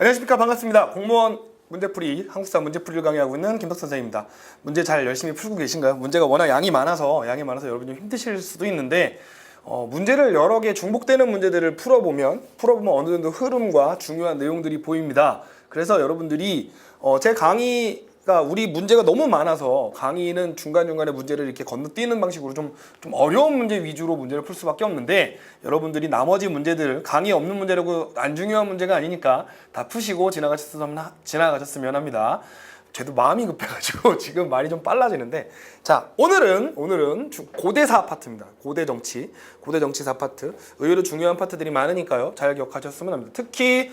안녕하십니까. 반갑습니다. 공무원 문제풀이, 한국사 문제풀이를 강의하고 있는 김덕 선생입니다. 문제 잘 열심히 풀고 계신가요? 문제가 워낙 양이 많아서 여러분 좀 힘드실 수도 있는데 문제를 여러 개 중복되는 문제들을 풀어보면 어느 정도 흐름과 중요한 내용들이 보입니다. 그래서 여러분들이 제 강의가 우리 문제가 너무 많아서 강의는 중간중간에 문제를 이렇게 건너뛰는 방식으로 좀 어려운 문제 위주로 문제를 풀 수밖에 없는데, 여러분들이 나머지 문제들, 강의 없는 문제라고 안 중요한 문제가 아니니까 다 푸시고 지나가셨으면 합니다. 저도 마음이 급해가지고 지금 말이 좀 빨라지는데, 자, 오늘은 고대사 파트입니다. 고대 정치 4파트. 의외로 중요한 파트들이 많으니까요. 잘 기억하셨으면 합니다. 특히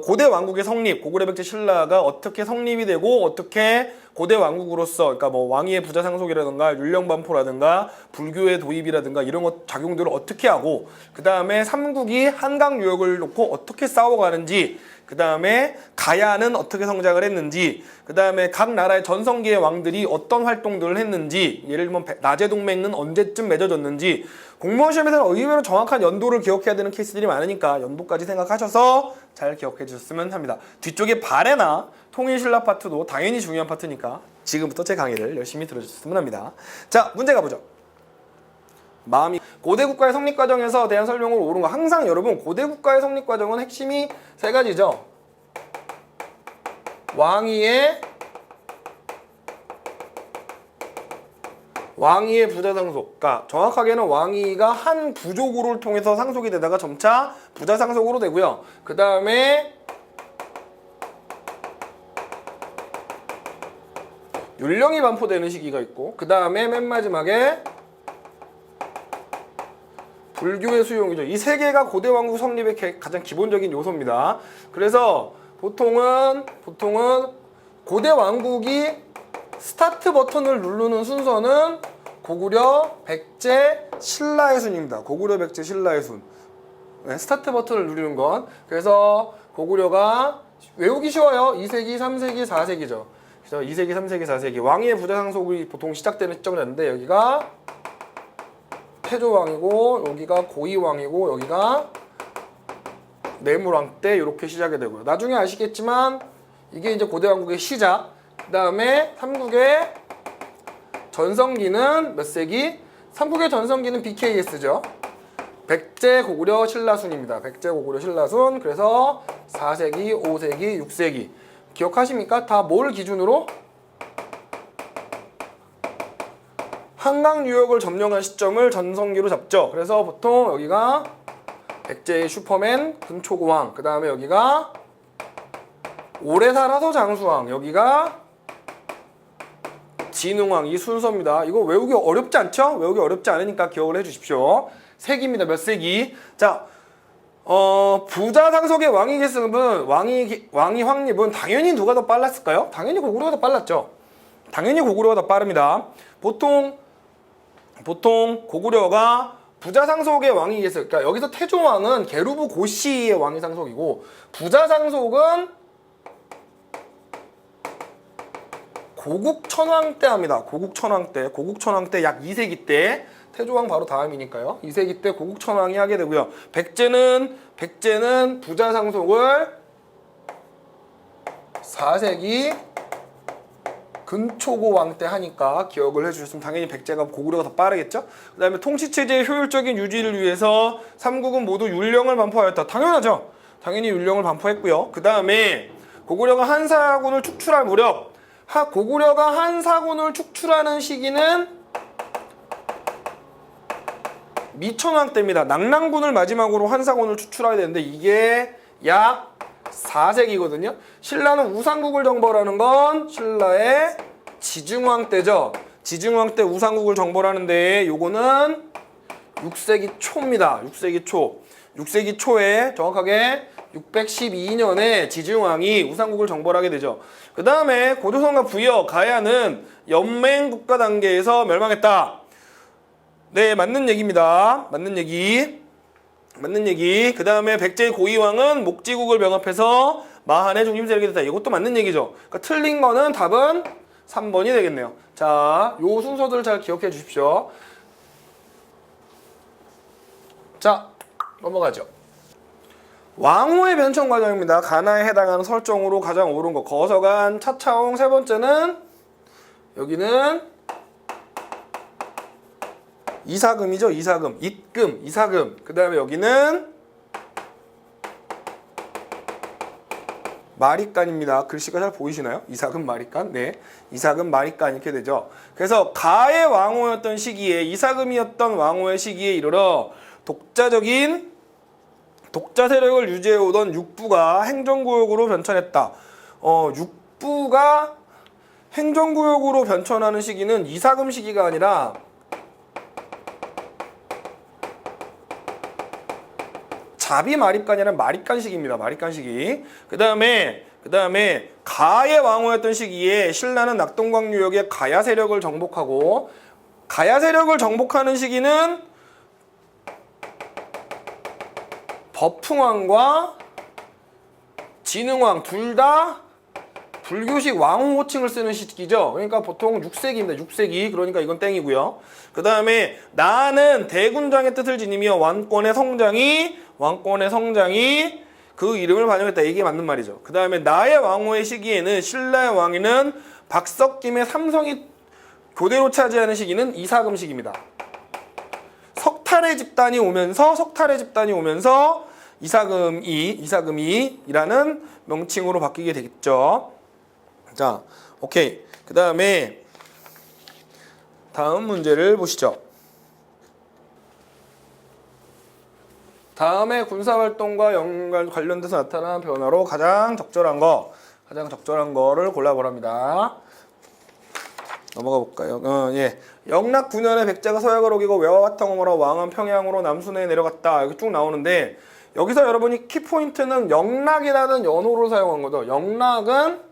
고대 왕국의 성립, 고구려 백제 신라가 어떻게 성립이 되고 어떻게 고대 왕국으로서, 그러니까 뭐 왕위의 부자 상속이라든가 율령 반포라든가 불교의 도입이라든가 이런 것 작용들을 어떻게 하고, 그 다음에 삼국이 한강 유역을 놓고 어떻게 싸워가는지, 그 다음에 가야는 어떻게 성장을 했는지, 그 다음에 각 나라의 전성기의 왕들이 어떤 활동들을 했는지, 예를 들면 나제동맹은 언제쯤 맺어졌는지, 공무원 시험에서는 의외로 정확한 연도를 기억해야 되는 케이스들이 많으니까 연도까지 생각하셔서 잘 기억해 주셨으면 합니다. 뒤쪽에 발해나 통일신라 파트도 당연히 중요한 파트니까 지금부터 제 강의를 열심히 들어주셨으면 합니다. 자, 문제 가보죠. 고대 국가의 성립 과정에서 대한 설명으로 옳은 거. 항상 여러분, 고대 국가의 성립 과정은 핵심이 세 가지죠. 왕위의 부자 상속. 그러니까 정확하게는 왕위가 한 부족으로를 통해서 상속이 되다가 점차 부자 상속으로 되고요. 그 다음에 율령이 반포되는 시기가 있고, 그 다음에 맨 마지막에 불교의 수용이죠. 이 세 개가 고대 왕국 성립의 가장 기본적인 요소입니다. 그래서 보통은 고대 왕국이 스타트 버튼을 누르는 순서는 고구려, 백제, 신라의 순입니다. 고구려, 백제, 신라의 순. 네, 스타트 버튼을 누르는 건. 그래서 고구려가 외우기 쉬워요. 2세기, 3세기, 4세기죠. 그래서 2세기, 3세기, 4세기. 왕위의 부자 상속이 보통 시작되는 시점이었는데, 여기가 태조왕이고, 여기가 고이왕이고, 여기가 내물왕 때 이렇게 시작이 되고요. 나중에 아시겠지만 이게 이제 고대 왕국의 시작. 그 다음에 삼국의 전성기는 몇 세기? 삼국의 전성기는 BKS죠. 백제, 고구려, 신라순입니다. 백제, 고구려, 신라순. 그래서 4세기, 5세기, 6세기. 기억하십니까? 다 뭘 기준으로? 한강 유역을 점령한 시점을 전성기로 잡죠. 그래서 보통 여기가 백제의 슈퍼맨, 근초고왕. 그 다음에 여기가 오래 살아서 장수왕. 여기가 진흥왕. 이 순서입니다. 이거 외우기 어렵지 않죠? 외우기 어렵지 않으니까 기억을 해주십시오. 세기입니다. 몇 세기? 자, 부자 상속의 왕위 계승은 왕위 확립은 당연히 누가 더 빨랐을까요? 당연히 고구려가 더 빨랐죠. 당연히 고구려가 더 빠릅니다. 보통 고구려가 부자 상속의 왕위 계승, 그러니까 여기서 태조왕은 게르부 고씨의 왕위 상속이고, 부자 상속은 고국천왕 때 합니다. 고국천왕 때 약 2세기 때, 태조왕 바로 다음이니까요. 2세기 때 고국천왕이 하게 되고요. 백제는 부자 상속을 4세기 근초고왕 때 하니까 기억을 해주셨으면 당연히 백제가 고구려가 더 빠르겠죠. 그 다음에 통치체제의 효율적인 유지를 위해서 삼국은 모두 율령을 반포하였다. 당연하죠. 당연히 율령을 반포했고요. 그 다음에 고구려가 한사군을 축출할 무렵, 고구려가 한사군을 축출하는 시기는 미천왕 때입니다. 낙랑군을 마지막으로 한사군을 축출하게 되는데 이게 약 4세기거든요. 신라는 우상국을 정벌하는 건 신라의 지증왕 때죠. 지증왕 때 우상국을 정벌하는데 요거는 6세기 초입니다. 6세기 초에 정확하게 612년에 지증왕이 우상국을 정벌하게 되죠. 그 다음에 고조선과 부여, 가야는 연맹 국가 단계에서 멸망했다. 네, 맞는 얘기입니다. 맞는 얘기. 그 다음에 백제 고이왕은 목지국을 병합해서 마한의 중심 세력이 됐다. 이것도 맞는 얘기죠. 그러니까 틀린 거는 답은 3번이 되겠네요. 자, 요 순서들을 잘 기억해 주십시오. 자, 넘어가죠. 왕후의 변천 과정입니다. 가나에 해당하는 설정으로 가장 옳은 거. 거서간, 차차홍. 세 번째는 여기는 이사금이죠. 이사금. 입금, 이사금. 그 다음에 여기는 마리간입니다. 글씨가 잘 보이시나요? 이사금, 마리간. 네. 이사금, 마리간 이렇게 되죠. 그래서 가의 왕후였던 시기에, 이사금이었던 왕후의 시기에 이르러 독자 세력을 유지해오던 육부가 행정구역으로 변천했다. 육부가 행정구역으로 변천하는 시기는 이사금 시기가 아니라 자비 마립간이라는 마립간 시기입니다. 마립간 시기. 그 다음에 가의 왕후였던 시기에 신라는 낙동강 유역의 가야 세력을 정복하고, 가야 세력을 정복하는 시기는 법흥왕과 진흥왕 둘 다 불교식 왕후 호칭을 쓰는 시기죠. 그러니까 보통 6세기입니다. 6세기. 그러니까 이건 땡이고요. 그 다음에 나는 대군장의 뜻을 지니며 왕권의 성장이 그 이름을 반영했다. 이게 맞는 말이죠. 그 다음에 나의 왕후의 시기에는 신라의 왕위는 박석김의 삼성이 교대로 차지하는 시기는 이사금 시기입니다. 석탈의 집단이 오면서 이사금이라는 명칭으로 바뀌게 되겠죠. 자, 오케이. 그 다음에 다음 문제를 보시죠. 다음에 군사활동과 관련돼서 나타난 변화로 가장 적절한 거를 골라보랍니다. 넘어가 볼까요? 예. 영락 9년에 백제가 서약을 어기고 외화 바탕을 몰아 왕은 평양으로 남순에 내려갔다. 여기 쭉 나오는데, 여기서 여러분이 키포인트는 영락이라는 연호를 사용한 거죠. 영락은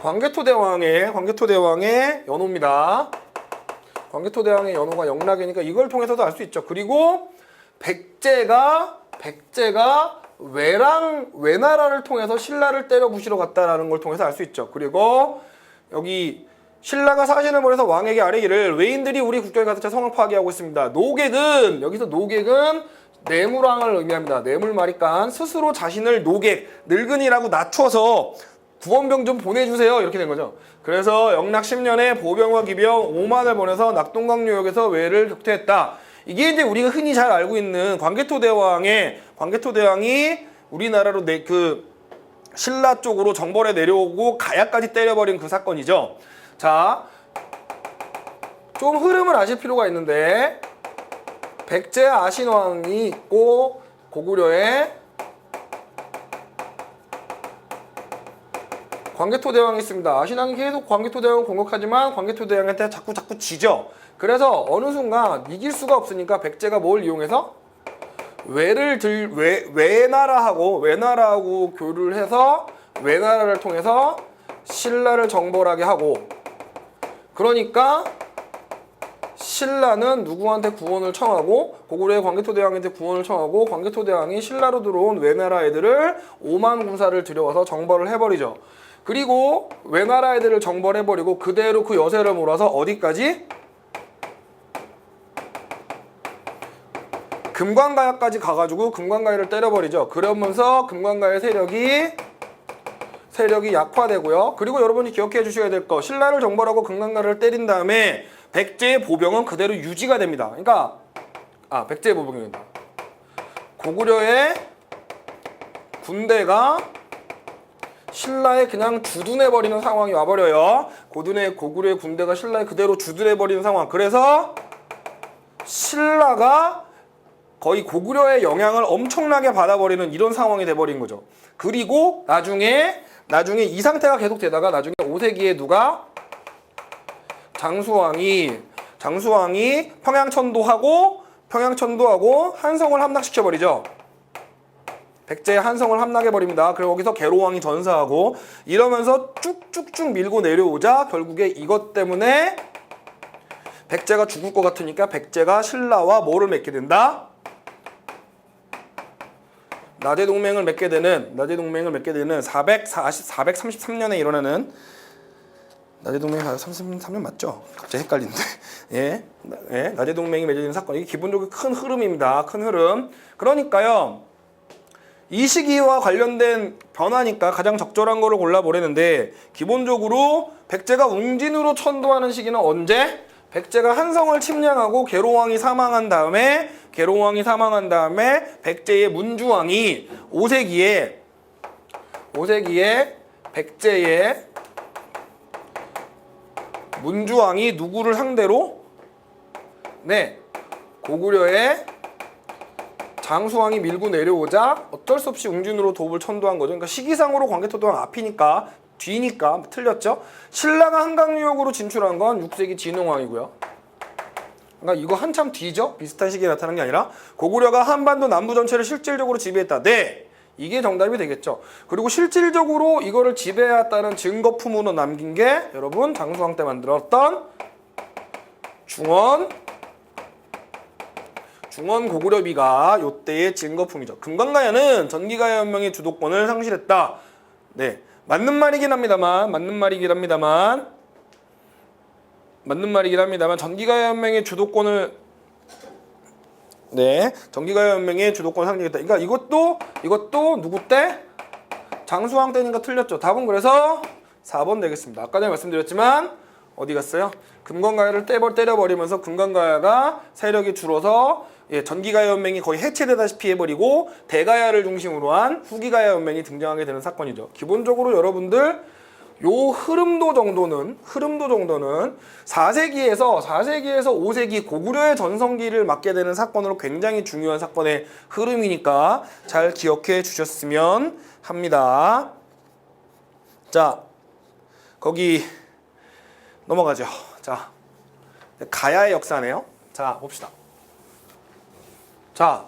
광개토대왕의 연호입니다. 광개토대왕의 연호가 영락이니까 이걸 통해서도 알 수 있죠. 그리고 백제가 외나라를 통해서 신라를 때려 부시러 갔다라는 걸 통해서 알 수 있죠. 그리고 여기 신라가 사신을 보내서 왕에게 아뢰기를 외인들이 우리 국경에 가서 성을 파괴하고 있습니다. 노객은 내물왕을 의미합니다. 내물마리간 스스로 자신을 노객, 늙은이라고 낮춰서 구원병 좀 보내주세요. 이렇게 된 거죠. 그래서 영락 10년에 보병과 기병 5만을 보내서 낙동강 유역에서 외를 격퇴했다. 이게 이제 우리가 흔히 잘 알고 있는 광개토대왕이 우리나라로 신라 쪽으로 정벌에 내려오고 가야까지 때려버린 그 사건이죠. 자, 좀 흐름을 아실 필요가 있는데, 백제 아신왕이 있고 고구려에 광개토대왕이 있습니다. 아신왕이 계속 광개토대왕을 공격하지만 광개토대왕한테 자꾸 지죠. 그래서 어느 순간 이길 수가 없으니까 백제가 뭘 이용해서 외나라하고 교류를 해서 외나라를 통해서 신라를 정벌하게 하고, 그러니까 신라는 누구한테 구원을 청하고, 고구려의 광개토대왕한테 구원을 청하고, 광개토대왕이 신라로 들어온 외나라 애들을 5만 군사를 들여와서 정벌을 해버리죠. 그리고 외나라 애들을 정벌해버리고 그대로 그 여세를 몰아서 어디까지? 금관가야까지 가가지고 금관가야를 때려버리죠. 그러면서 금관가야 세력이 약화되고요. 그리고 여러분이 기억해 주셔야 될 거, 신라를 정벌하고 금관가를 때린 다음에 백제의 보병은 그대로 유지가 됩니다. 그러니까 백제의 보병입니다. 고구려의 군대가 신라에 그냥 주둔해버리는 상황이 와버려요. 고구려의 군대가 신라에 그대로 주둔해버리는 상황. 그래서 신라가 거의 고구려의 영향을 엄청나게 받아버리는 이런 상황이 돼버린 거죠. 그리고 나중에 이 상태가 계속 되다가 나중에 5세기에 누가? 장수왕이 평양천도하고 한성을 함락시켜버리죠. 백제의 한성을 함락해버립니다. 그리고 거기서 계로왕이 전사하고 이러면서 쭉쭉쭉 밀고 내려오자 결국에 이것 때문에 백제가 죽을 것 같으니까 백제가 신라와 뭐를 맺게 된다? 나제 동맹을 맺게 되는 433년에 일어나는 나제동맹이 33년 맞죠? 갑자기 헷갈리는데. 예, 나제동맹이 맺어지는 사건. 이게 기본적으로 큰 흐름입니다. 큰 흐름. 그러니까요. 이 시기와 관련된 변화니까 가장 적절한 거를 골라보려는데 기본적으로 백제가 웅진으로 천도하는 시기는 언제? 백제가 한성을 침략하고 계로왕이 사망한 다음에 백제의 문주왕이 5세기에 백제의 문주왕이 누구를 상대로? 네, 고구려의 장수왕이 밀고 내려오자 어쩔 수 없이 웅진으로 도읍을 천도한 거죠. 그러니까 시기상으로 광개토도왕 앞이니까 뒤니까 틀렸죠. 신라가 한강유역으로 진출한 건 6세기 진흥왕이고요. 그러니까 이거 한참 뒤죠. 비슷한 시기에 나타난 게 아니라 고구려가 한반도 남부 전체를 실질적으로 지배했다. 네, 이게 정답이 되겠죠. 그리고 실질적으로 이거를 지배했다는 증거품으로 남긴 게 여러분 장수왕 때 만들었던 중원 고구려비가 요때의 증거품이죠. 금강가야는 전기가야연맹의 주도권을 상실했다. 네, 맞는 말이긴 합니다만 전기가야연맹의 주도권을 전기가야연맹의 주도권을 상실했다. 그러니까 이것도 누구 때? 장수왕 때니까 틀렸죠. 답은 그래서 4번 되겠습니다. 아까 전에 말씀드렸지만 어디 갔어요? 금강가야를 때려버리면서 금강가야가 세력이 줄어서 전기가야연맹이 거의 해체되다시피 해버리고 대가야를 중심으로 한 후기가야연맹이 등장하게 되는 사건이죠. 기본적으로 여러분들 요 흐름도 정도는 4세기에서 5세기 고구려의 전성기를 맞게 되는 사건으로 굉장히 중요한 사건의 흐름이니까 잘 기억해 주셨으면 합니다. 자, 거기 넘어가죠. 자, 가야의 역사네요. 자, 봅시다. 자,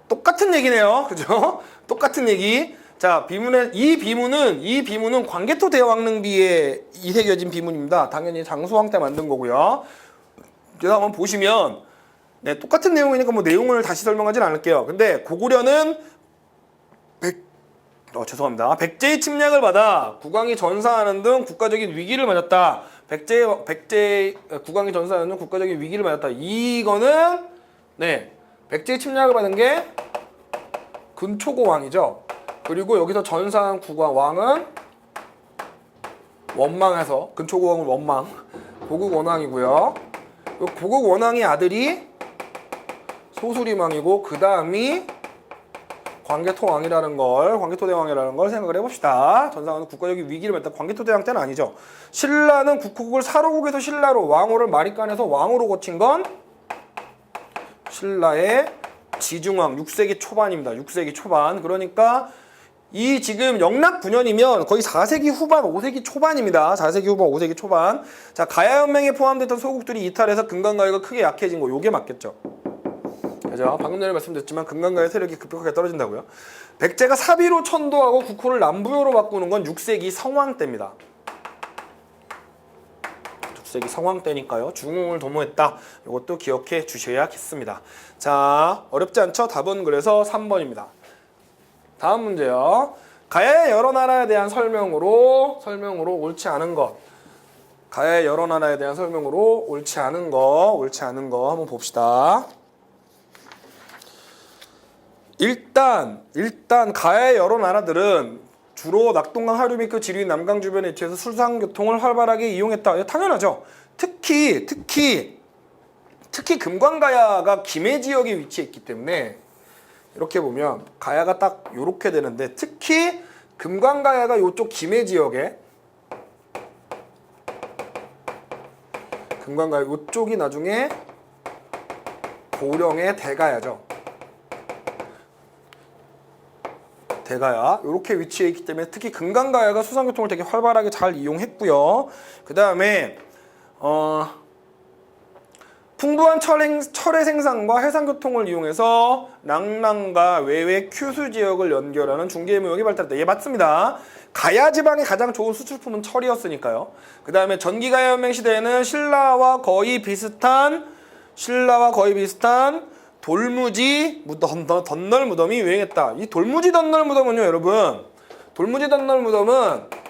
똑같은 얘기네요. 그죠? 똑같은 얘기. 자, 이 비문은 광개토 대왕릉비에 이새겨진 비문입니다. 당연히 장수왕 때 만든 거고요. 그래서 한번 보시면 똑같은 내용이니까 뭐 내용을 다시 설명하진 않을게요. 근데 고구려는 백제의 침략을 받아 국왕이 전사하는 등 국가적인 위기를 맞았다. 백제 국왕이 전사하는 등 국가적인 위기를 맞았다. 이거는 백제의 침략을 받은 게 근초고 왕이죠. 그리고 여기서 전사한 왕은 원망해서 근초고 왕은 원망, 고국 원왕이고요. 고국 원왕의 아들이 소수림왕이고 그 다음이 광개토왕이라는 걸, 광개토대왕이라는 걸 생각을 해봅시다. 전사하는 국가적인 위기를 맞다. 광개토대왕 때는 아니죠. 신라는 국호국을 사로국에서 신라로, 왕호를 마리간에서 왕으로 고친 건 신라의 지중왕 6세기 초반입니다. 6세기 초반. 그러니까 이 지금 영락 9년이면 거의 4세기 후반, 5세기 초반입니다. 4세기 후반, 5세기 초반. 자, 가야연맹에 포함됐던 소국들이 이탈해서 금강가야가 크게 약해진 거. 요게 맞겠죠. 그죠? 방금 전에 말씀드렸지만 금강가야 세력이 급격하게 떨어진다고요. 백제가 사비로 천도하고 국호를 남부여로 바꾸는 건 6세기 성왕 때입니다. 6세기 성왕 때니까요. 중흥을 도모했다. 이것도 기억해 주셔야겠습니다. 자, 어렵지 않죠? 답은 그래서 3번입니다. 다음 문제요. 가야의 여러 나라에 대한 설명으로 옳지 않은 것. 가야의 여러 나라에 대한 설명으로 옳지 않은 거 한번 봅시다. 일단 가야의 여러 나라들은 주로 낙동강 하류 및 그 지류인 남강 주변에 위치해서 수상교통을 활발하게 이용했다. 당연하죠. 특히 금관가야가 김해 지역에 위치해 있기 때문에 이렇게 보면 가야가 딱 요렇게 되는데 특히 금관가야가 요쪽 김해 지역에 금관가야 요쪽이 나중에 고령의 대가야죠. 대가야 이렇게 위치해 있기 때문에 특히 금강가야가 수상교통을 되게 활발하게 잘 이용했고요. 그 다음에 풍부한 철의 생산과 해상교통을 이용해서 랑랑과 외외 큐수 지역을 연결하는 중개무역이 발달했다. 예, 맞습니다. 가야 지방의 가장 좋은 수출품은 철이었으니까요. 그 다음에 전기가야연맹 시대에는 신라와 거의 비슷한 돌무지 덧널 무덤이 유행했다. 이 돌무지 덧널 무덤은요, 여러분. 돌무지 덧널 무덤은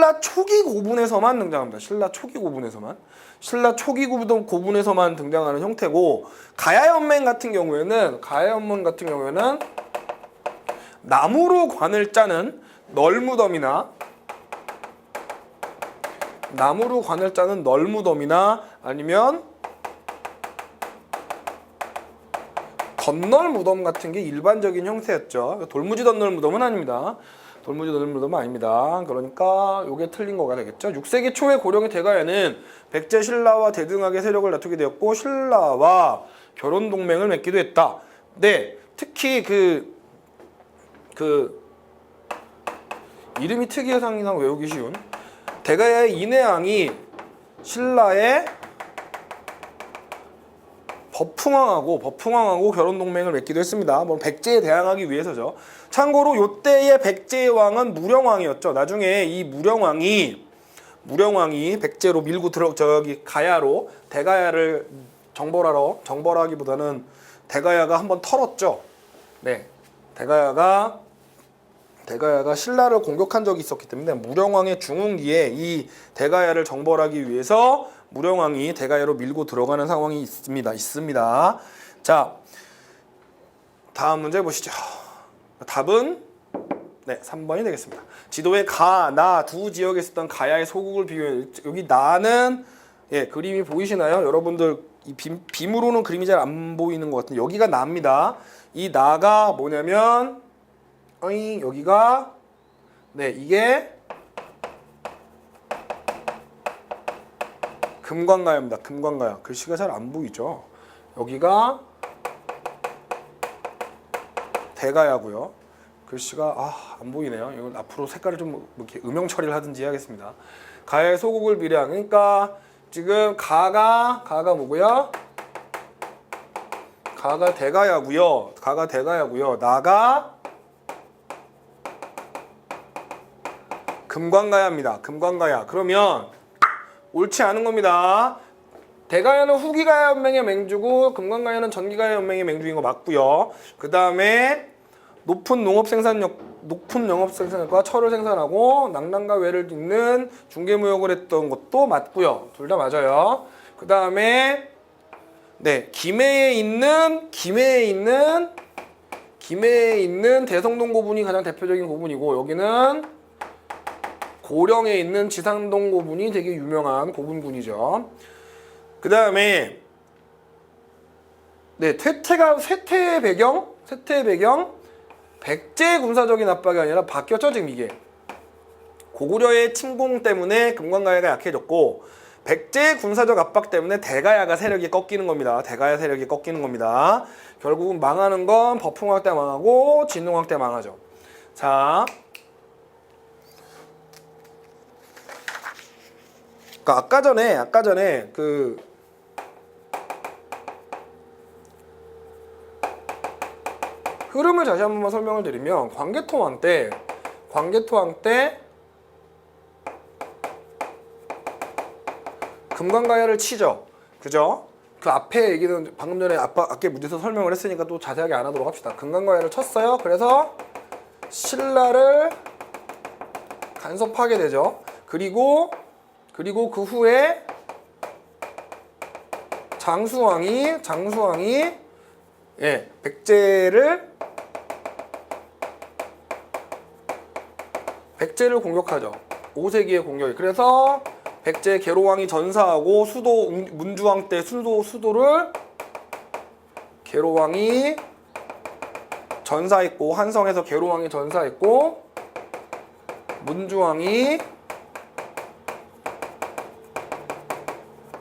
신라 초기 고분에서만 등장합니다. 신라 초기 고분에서만. 신라 초기 고분에서만 등장하는 형태고, 가야연맹 같은 경우에는 나무로 관을 짜는 널무덤이나 아니면 덧널무덤 같은 게 일반적인 형태였죠. 돌무지 덧널무덤은 아닙니다. 그러니까 이게 틀린 거가 되겠죠. 6세기 초에 고령의 대가야는 백제 신라와 대등하게 세력을 다투게 되었고, 신라와 결혼 동맹을 맺기도 했다. 네, 특히 이름이 특이해서 항상 외우기 쉬운 대가야의 인해왕이 신라의 법흥왕하고 결혼 동맹을 맺기도 했습니다. 뭐 백제에 대항하기 위해서죠. 참고로 요때의 백제의 왕은 무령왕이었죠. 나중에 이 무령왕이 백제로 밀고 가야로 대가야를 정벌하기보다는 대가야가 한번 털었죠. 네, 대가야가 신라를 공격한 적이 있었기 때문에 무령왕의 중흥기에 이 대가야를 정벌하기 위해서 무령왕이 대가야로 밀고 들어가는 상황이 있습니다. 자, 다음 문제 보시죠. 답은 네, 3번이 되겠습니다. 지도에 가, 나 두 지역에 있었던 가야의 소국을 비교해. 여기 나는 그림이 보이시나요? 여러분들 이 빔으로는 그림이 잘 안 보이는 것 같은데 여기가 나입니다. 이 나가 뭐냐면 여기가 이게 금관가야입니다. 금관가야. 글씨가 잘 안 보이죠? 여기가 대가야고요. 글씨가 안 보이네요. 이건 앞으로 색깔을 좀 이렇게 음영 처리를 하든지 해야겠습니다. 가야의 소국을 비례한, 그러니까 지금 가가 뭐고요? 가가 대가야고요. 나가 금관가야입니다. 금관가야. 그러면 옳지 않은 겁니다. 대가야는 후기가야 연맹의 맹주고 금관가야는 전기가야 연맹의 맹주인 거 맞고요. 그 다음에 높은 영업 생산력과 철을 생산하고 낙랑과 외를 잇는 중개무역을 했던 것도 맞고요. 둘 다 맞아요. 그 다음에 김해에 있는 대성동 고분이 가장 대표적인 고분이고, 여기는 고령에 있는 지상동 고분이 되게 유명한 고분군이죠. 그 다음에 쇠퇴의 배경 백제의 군사적인 압박이 아니라 바뀌었죠. 지금 이게 고구려의 침공 때문에 금관가야가 약해졌고, 백제의 군사적 압박 때문에 대가야가 세력이 꺾이는 겁니다. 결국은 망하는 건 법흥왕 때 망하고 진흥왕 때 망하죠. 자, 아까 전에 흐름을 다시 한 번만 설명을 드리면, 광개토왕 때 금관가야를 치죠. 그죠? 그 앞에 얘기는 방금 전에 앞에 문제에서 설명을 했으니까 또 자세하게 안 하도록 합시다. 금관가야를 쳤어요. 그래서 신라를 간섭하게 되죠. 그리고 그 후에 장수왕이 백제를 공격하죠. 5세기의 공격이. 그래서 백제 계로왕이 전사하고 문주왕 때 수도를 계로왕이 전사했고, 한성에서 계로왕이 전사했고, 문주왕이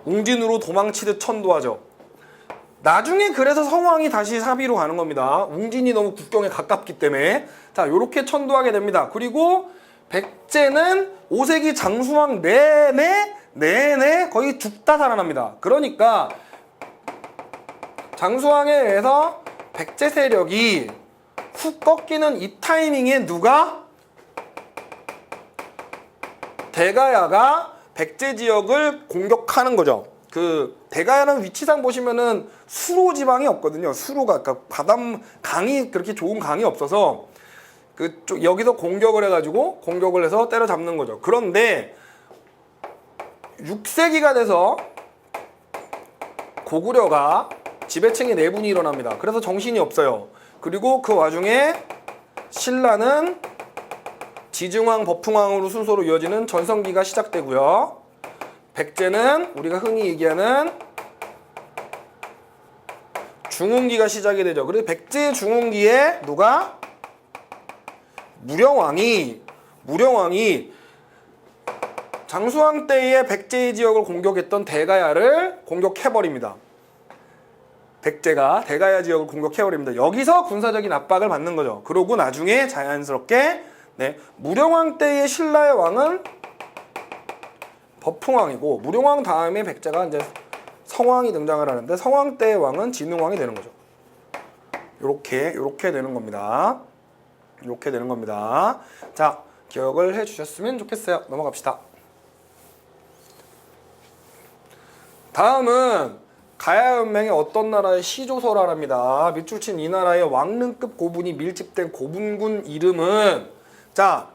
웅진으로 도망치듯 천도하죠. 나중에 그래서 성왕이 다시 사비로 가는 겁니다. 웅진이 너무 국경에 가깝기 때문에. 자, 요렇게 천도하게 됩니다. 그리고 백제는 5세기 장수왕 내내 거의 죽다 살아납니다. 그러니까 장수왕에 의해서 백제 세력이 훅 꺾이는 이 타이밍에 대가야가 백제 지역을 공격하는 거죠. 대가야는 위치상 보시면은 수로 지방이 없거든요. 수로가, 그러니까 강이 그렇게 좋은 강이 없어서 그쪽 여기서 공격을 해가지고 공격을 해서 때려잡는 거죠. 그런데 6세기가 돼서 고구려가 지배층의 내분이 일어납니다. 그래서 정신이 없어요. 그리고 그 와중에 신라는 지증왕, 법흥왕으로 순서로 이어지는 전성기가 시작되고요. 백제는 우리가 흔히 얘기하는 중흥기가 시작이 되죠. 그래서 백제 중흥기에 누가? 무령왕이 장수왕 때의 백제의 지역을 공격했던 대가야를 공격해버립니다. 백제가 대가야 지역을 공격해버립니다. 여기서 군사적인 압박을 받는 거죠. 그러고 나중에 자연스럽게 무령왕 때의 신라의 왕은 법흥왕이고, 무령왕 다음에 백제가 이제 성왕이 등장을 하는데, 성왕 때의 왕은 진흥왕이 되는 거죠. 요렇게 되는 겁니다. 이렇게 되는 겁니다. 자, 기억을 해주셨으면 좋겠어요. 넘어갑시다. 다음은 가야연맹의 어떤 나라의 시조설하랍니다. 밑줄 친 이 나라의 왕릉급 고분이 밀집된 고분군 이름은, 자,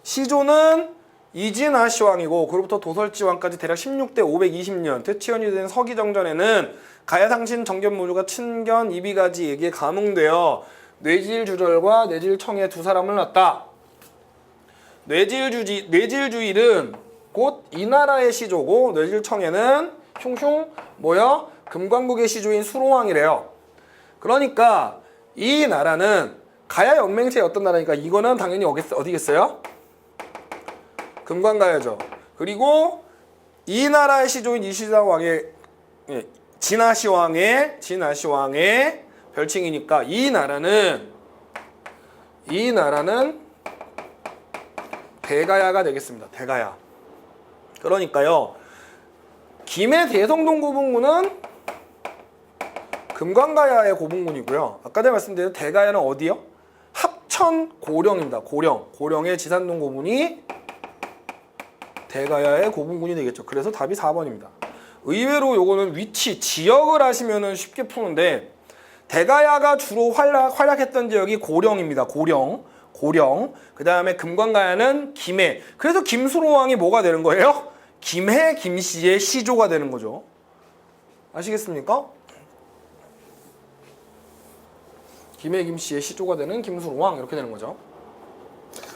시조는 이진아시왕이고 그로부터 도설지왕까지 대략 16대 520년 퇴치연이 된 서기정전에는 가야상신 정견모주가 친견 이비가지에게 감흥되어 뇌질주절과 뇌질청에 두 사람을 낳았다. 뇌질주일은 곧 이 나라의 시조고, 뇌질청에는 흉흉 뭐야? 금관국의 시조인 수로왕이래요. 그러니까 이 나라는 가야 연맹체의 어떤 나라니까 이거는 당연히 어디겠어요? 금관가야죠. 그리고 이 나라의 시조인 이시장왕의 진아시왕의 별칭이니까 이 나라는 대가야가 되겠습니다. 대가야. 그러니까요, 김해 대성동 고분군은 금관가야의 고분군이고요. 아까 전에 말씀드린 대가야는 어디요? 합천 고령입니다. 고령의 지산동 고분이 대가야의 고분군이 되겠죠. 그래서 답이 4번입니다. 의외로 요거는 위치, 지역을 아시면은 쉽게 푸는데, 대가야가 주로 활약했던 지역이 고령입니다. 고령. 그 다음에 금관가야는 김해. 그래서 김수로왕이 뭐가 되는 거예요? 김해 김씨의 시조가 되는 거죠. 아시겠습니까? 김해 김씨의 시조가 되는 김수로왕, 이렇게 되는 거죠.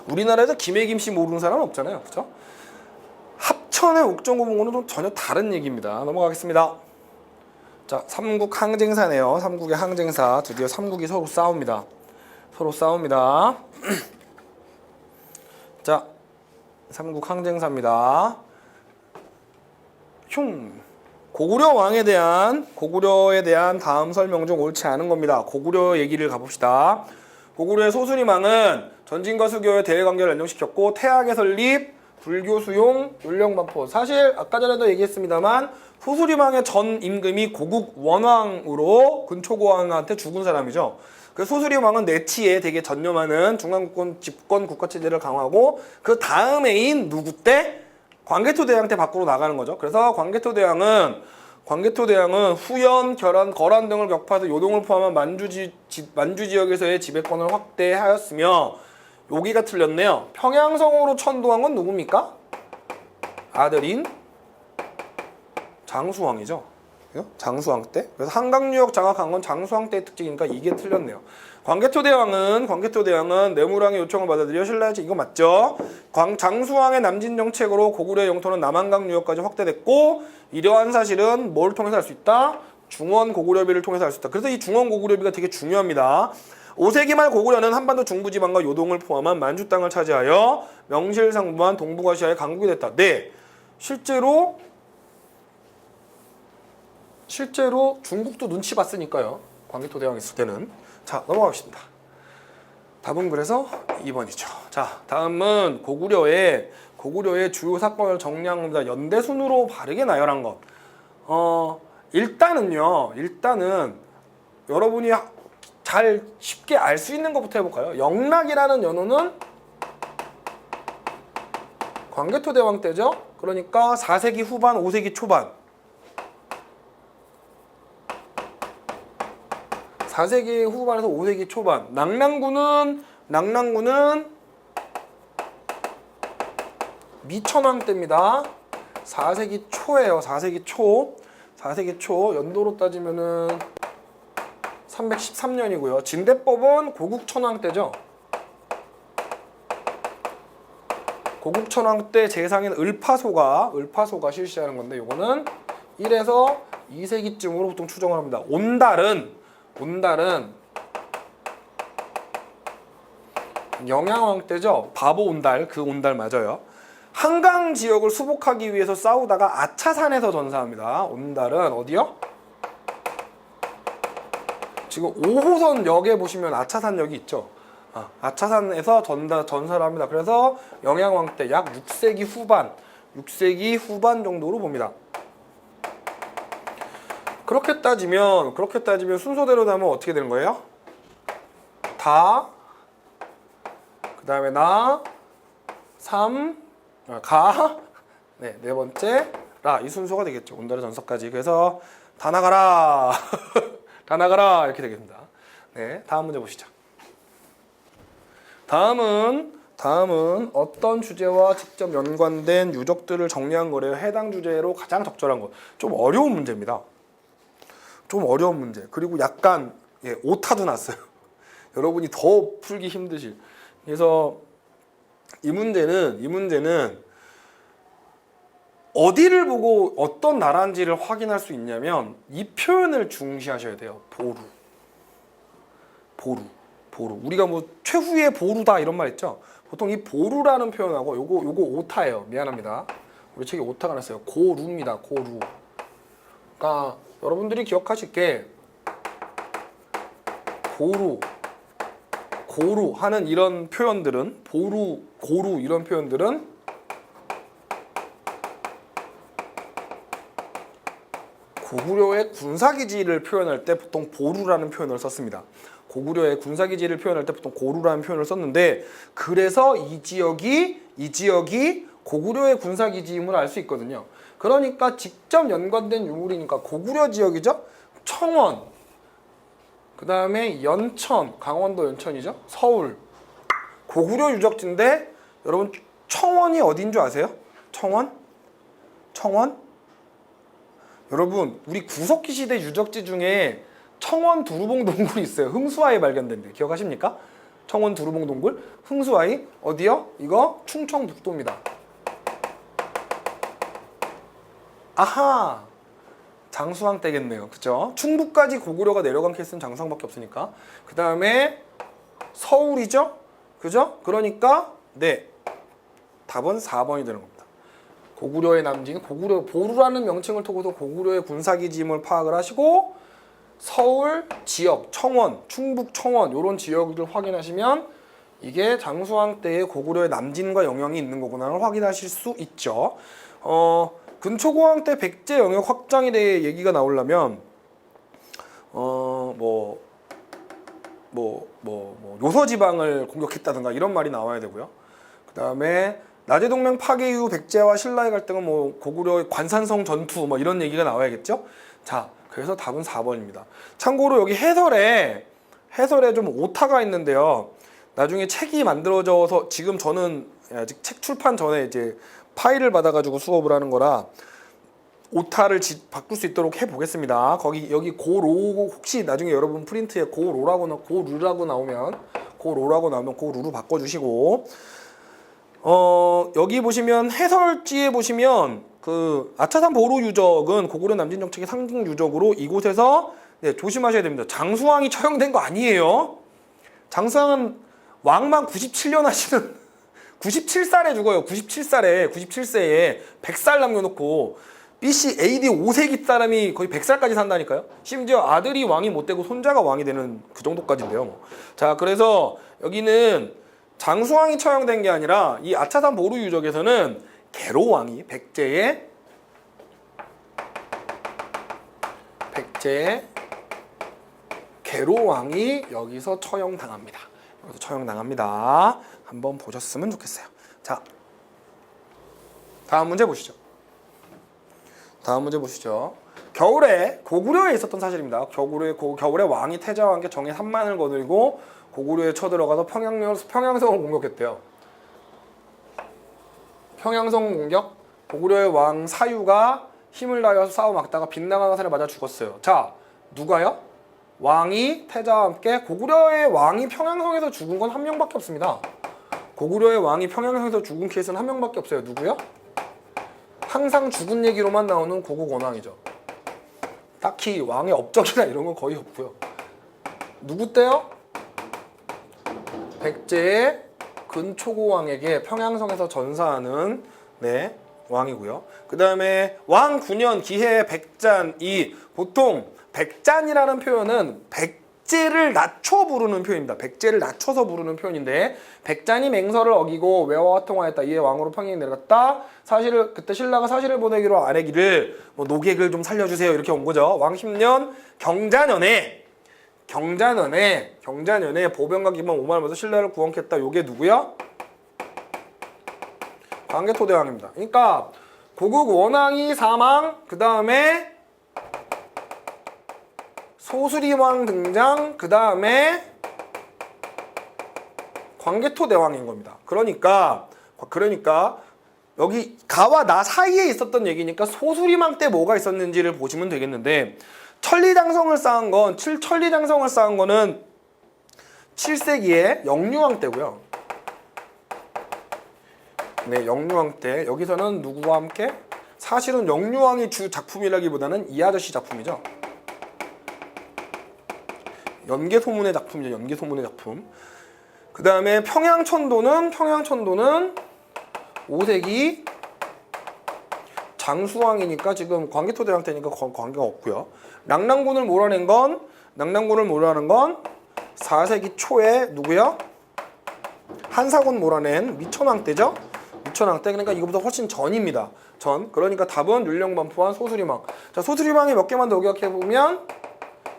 우리나라에서 김해 김씨 모르는 사람은 없잖아요. 그렇죠? 합천의 옥정고분군은 좀 전혀 다른 얘기입니다. 넘어가겠습니다. 자, 삼국 항쟁사네요. 삼국의 항쟁사. 드디어 삼국이 서로 싸웁니다. 자, 삼국 항쟁사입니다. 고구려에 대한 다음 설명 중 옳지 않은 겁니다. 고구려 얘기를 가봅시다. 고구려의 소수림왕은 전진과 수교의 대외관계를 안정시켰고, 태학의 설립, 불교 수용, 율령반포. 사실 아까 전에도 얘기했습니다만 소수림왕의 전 임금이 고국 원왕으로 근초고왕한테 죽은 사람이죠. 그 소수림왕은 내치에 되게 전념하는 중앙국권 집권 국가체제를 강화하고, 그 다음해인 누구 때? 광개토대왕 때 밖으로 나가는 거죠. 그래서 광개토대왕은 후연, 결안, 거란 등을 격파해서 요동을 포함한 만주 지역에서의 지배권을 확대하였으며, 여기가 틀렸네요. 평양성으로 천도한 건 누굽니까? 아들인 장수왕이죠. 장수왕 때. 그래서 한강유역 장악한 건 장수왕 때의 특징이니까 이게 틀렸네요. 광개토대왕은 내무랑의 요청을 받아들여 신라의 이거 맞죠? 장수왕의 남진 정책으로 고구려의 영토는 남한강 유역까지 확대됐고, 이러한 사실은 뭘 통해서 알 수 있다? 중원 고구려비를 통해서 알 수 있다. 그래서 이 중원 고구려비가 되게 중요합니다. 5세기 말 고구려는 한반도 중부지방과 요동을 포함한 만주 땅을 차지하여 명실상부한 동북아시아의 강국이 됐다. 네, 실제로 중국도 눈치 봤으니까요. 광개토대왕 있을 때는. 자, 넘어갑시다. 답은 그래서 2번이죠. 자, 다음은 고구려의 주요 사건을 정리합니다. 연대순으로 바르게 나열한 것. 일단은 여러분이 잘 쉽게 알 수 있는 것부터 해볼까요? 영락이라는 연호는 광개토대왕 때죠. 그러니까 4세기 후반, 5세기 초반. 4세기 후반에서 5세기 초반. 낙랑군은 낙랑군은 미천왕 때입니다. 4세기 초예요. 4세기 초. 4세기 초 연도로 따지면은 313년이고요. 진대법은 고국천왕 때죠. 고국천왕 때 재상인 을파소가 실시하는 건데 요거는 1에서 2세기쯤으로 보통 추정을 합니다. 온달은 영양왕 때죠. 바보 온달, 그 온달 맞아요. 한강 지역을 수복하기 위해서 싸우다가 아차산에서 전사합니다. 온달은 어디요? 지금 5호선 역에 보시면 아차산역이 있죠. 아차산에서 전사를 합니다. 그래서 영양왕 때 약 6세기 후반 정도로 봅니다. 그렇게 따지면 순서대로 가면 어떻게 되는 거예요? 다, 그 다음에 나, 3, 가, 네 번째 라, 이 순서가 되겠죠. 온달의 전서까지. 그래서 다 나가라 다 나가라 이렇게 되겠습니다. 네, 다음 문제 보시죠. 다음은 어떤 주제와 직접 연관된 유적들을 정리한 거래요. 해당 주제로 가장 적절한 것. 좀 어려운 문제입니다. 좀 어려운 문제. 그리고 약간 오타도 났어요. 여러분이 더 풀기 힘드실. 그래서 이 문제는 어디를 보고 어떤 나라인지를 확인할 수 있냐면 이 표현을 중시하셔야 돼요. 보루. 우리가 뭐 최후의 보루다 이런 말 있죠. 보통 이 보루라는 표현하고 요거 오타예요. 미안합니다. 우리 책에 오타가 났어요. 고루입니다. 고루. 그러니까 여러분들이 기억하실 게 고루 하는 이런 표현들은 고루 이런 표현들은 고구려의 군사기지를 표현할 때 보통 보루라는 표현을 썼습니다. 고구려의 군사기지를 표현할 때 보통 고루라는 표현을 썼는데 그래서 이 지역이 고구려의 군사기지임을 알 수 있거든요. 그러니까 직접 연관된 유물이니까 고구려 지역이죠. 청원, 그 다음에 연천, 강원도 연천이죠. 서울, 고구려 유적지인데 여러분 청원이 어딘 줄 아세요? 청원? 여러분 우리 구석기 시대 유적지 중에 청원 두루봉 동굴이 있어요. 흥수아에 발견된 데 기억하십니까? 청원 두루봉 동굴 흥수아이 어디요? 이거 충청북도입니다. 아하, 장수왕 때겠네요. 그죠? 충북까지 고구려가 내려간 케이스는 장수왕밖에 없으니까. 그 다음에 서울이죠? 그죠? 그러니까 네, 답은 4번이 되는 겁니다. 고구려의 남진, 보루라는 명칭을 통해서 고구려의 군사기지임을 파악을 하시고 서울 지역, 청원, 충북 청원 이런 지역을 확인하시면 이게 장수왕 때의 고구려의 남진과 영향이 있는 거구나를 확인하실 수 있죠. 근초고왕 때 백제 영역 확장에 대해 얘기가 나오려면 요서 지방을 공격했다든가 이런 말이 나와야 되고요. 그 다음에 나제동맹 파괴 이후 백제와 신라의 갈등은 고구려의 관산성 전투 이런 얘기가 나와야겠죠. 자, 그래서 답은 4번입니다. 참고로 여기 해설에 좀 오타가 있는데요. 나중에 책이 만들어져서 지금 저는 아직 책 출판 전에 이제 파일을 받아가지고 수업을 하는 거라 오타를 바꿀 수 있도록 해보겠습니다. 여기 고로 혹시 나중에 여러분 프린트에 고루라고 나오면 고루로 바꿔주시고 여기 보시면 해설지에 보시면 그 아차산 보루 유적은 고구려 남진 정책의 상징 유적으로 이곳에서 조심하셔야 됩니다. 장수왕이 처형된 거 아니에요. 장수왕은 왕만 97년 하시는 97살에 죽어요. 97세에 100살 남겨놓고 BC AD 5세기 사람이 거의 100살까지 산다니까요. 심지어 아들이 왕이 못 되고 손자가 왕이 되는 그 정도까지인데요. 자, 그래서 여기는 장수왕이 처형된 게 아니라 이 아차산 보루 유적에서는 계로왕이 백제의 계로왕이 여기서 처형당합니다. 한번 보셨으면 좋겠어요. 자, 다음 문제 보시죠. 겨울에 고구려에 있었던 사실입니다. 겨울에 왕이 태자왕께 정에 3만을 거두고 고구려에 쳐들어가서 평양성을 공격했대요. 평양성 공격. 고구려의 왕 사유가 힘을 다해서 싸워막다가 빗나간 화살에 맞아 죽었어요. 자, 누가요? 왕이 태자와 함께 고구려의 왕이 평양성에서 죽은 건 한 명밖에 없습니다. 고구려의 왕이 평양성에서 죽은 케이스는 한 명밖에 없어요. 누구요? 항상 죽은 얘기로만 나오는 고국 원왕이죠. 딱히 왕의 업적이나 이런 건 거의 없고요. 누구 때요? 백제의 근초고왕에게 평양성에서 전사하는 왕이고요. 그 다음에 왕 9년 기해 백잔이 보통 백잔이라는 표현은 백제를 낮춰 부르는 표현입니다. 백제를 낮춰서 부르는 표현인데 백잔이 맹서를 어기고 외화와 통하였다. 이에 왕으로 평양에 내려갔다. 사실을 그때 신라가 사실을 보내기로 아내기를 노객을 좀 살려주세요 이렇게 온 거죠. 왕 10년 경자년에 보병과 기범 5만 원에서 신라를 구원했다. 요게 누구야? 광개토대왕입니다. 그러니까 고국 원왕이 사망, 그 다음에 소수리왕 등장, 그 다음에 광개토대왕인 겁니다. 그러니까 여기 가와 나 사이에 있었던 얘기니까 소수리왕 때 뭐가 있었는지를 보시면 되겠는데 천리장성을 쌓은 거는 7세기에 영유왕 때고요. 네, 영유왕 때. 여기서는 누구와 함께? 사실은 영유왕이 주 작품이라기보다는 이 아저씨 작품이죠. 연개소문의 작품이죠. 연개소문의 작품. 그 다음에 평양천도는 5세기 장수왕이니까 지금 광개토대왕 때니까 관계가 없고요. 낙랑군을 몰아낸 건 4세기 초에 누구요? 한사군 몰아낸 미천왕 때죠. 미천왕 때. 그러니까 이거보다 훨씬 전입니다. 그러니까 답은 율령반포한 소수리망. 자, 소수리망이 몇 개만 더 기억해 보면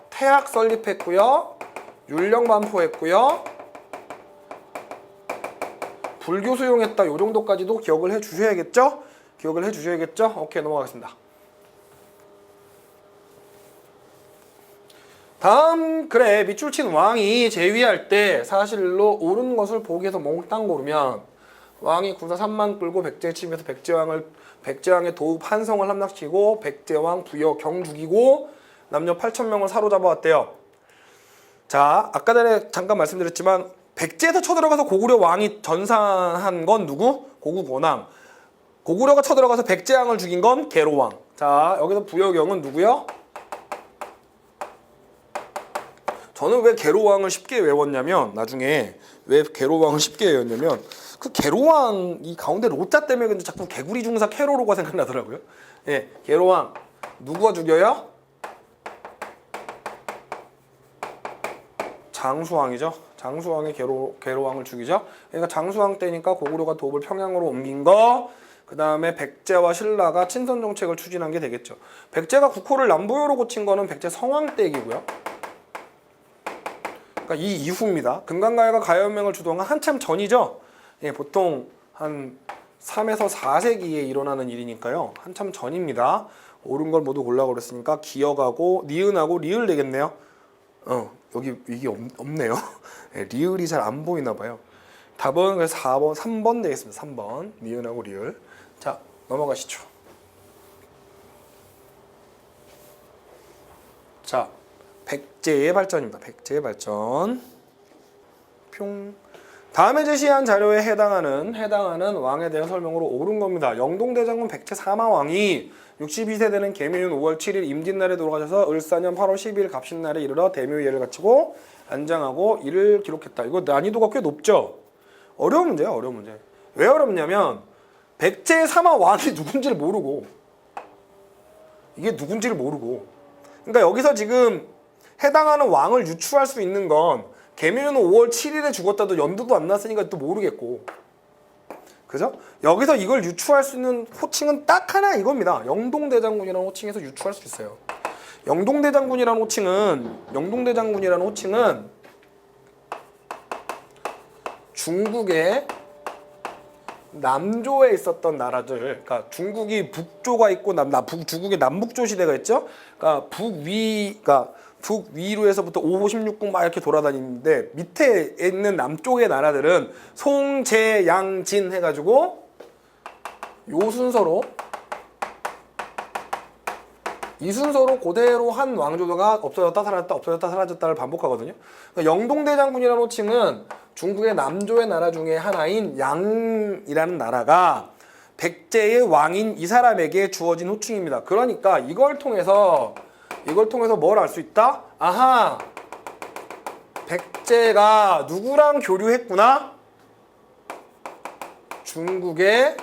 태학 설립했고요. 율령반포했고요. 불교 수용했다. 요 정도까지도 기억을 해 주셔야겠죠? 오케이, 넘어가겠습니다. 다음 글에 밑줄 친 왕이 재위할 때 사실로 옳은 것을 보기에서 몽땅 고르면 왕이 군사 3만 끌고 백제에 침입해서 백제왕의 도읍 한성을 함락시키고 백제왕 부여 경 죽이고 남녀 8,000명을 사로잡아왔대요. 자, 아까 전에 잠깐 말씀드렸지만 백제에서 쳐들어가서 고구려 왕이 전사한 건 누구? 고국 원왕. 고구려가 쳐들어가서 백제왕을 죽인 건 계로왕. 자, 여기서 부여경은 누구요? 저는 왜 계로왕을 쉽게 외웠냐면 나중에 왜 계로왕을 쉽게 외웠냐면 그 계로왕 이 가운데 로자 때문에 근데 자꾸 개구리 중사 캐로로가 생각나더라고요. 예, 계로왕 누구가 죽여요? 장수왕이죠. 장수왕이 계로왕을 죽이죠. 그러니까 장수왕 때니까 고구려가 도읍을 평양으로 옮긴 거. 그 다음에 백제와 신라가 친선 정책을 추진한 게 되겠죠. 백제가 국호를 남부여로 고친 거는 백제 성왕 때 얘기고요. 그러니까 이 이후입니다. 금강가야가 가야연맹을 주도한 한참 전이죠. 예, 보통 한 3에서 4세기에 일어나는 일이니까요. 한참 전입니다. 옳은 걸 모두 골라 그랬으니까 기억하고 니은하고 리을 되겠네요. 여기 이게 없네요. 예, 리을이 잘 안 보이나 봐요. 답은 그래서 3번 되겠습니다. 3번 니은하고 리을. 자, 넘어가시죠. 자, 백제의 발전입니다. 백제의 발전. 평. 다음에 제시한 자료에 해당하는 왕에 대한 설명으로 옳은 겁니다. 영동대장군 백제 사마왕이 62세 되는 계묘년 5월 7일 임진날에 돌아가셔서 을사년 8월 12일 갑신날에 이르러 대묘예를 갖추고 안장하고 이를 기록했다. 이거 난이도가 꽤 높죠? 어려운 문제야, 어려운 문제. 왜 어렵냐면 백제 사마왕이 누군지를 모르고 이게 누군지를 모르고 그러니까 여기서 지금 해당하는 왕을 유추할 수 있는 건 계묘년 5월 7일에 죽었다도 연도도 안 났으니까 또 모르겠고 그죠? 여기서 이걸 유추할 수 있는 호칭은 딱 하나 이겁니다. 영동대장군이라는 호칭에서 유추할 수 있어요. 영동대장군이라는 호칭은 중국의 남조에 있었던 나라들, 그러니까 중국이 북조가 있고 중국의 남북조 시대가 있죠. 그러니까 북위로 해서부터 5, 16국 막 이렇게 돌아다니는데 밑에 있는 남쪽의 나라들은 송, 제, 양, 진 해가지고 요 순서로 이 순서로 그대로 한 왕조가 없어졌다 사라졌다 없어졌다 사라졌다를 반복하거든요. 그러니까 영동대장군이라는 호칭은 중국의 남조의 나라 중에 하나인 양이라는 나라가 백제의 왕인 이 사람에게 주어진 호칭입니다. 그러니까 이걸 통해서 뭘 알 수 있다? 아하, 백제가 누구랑 교류했구나? 중국의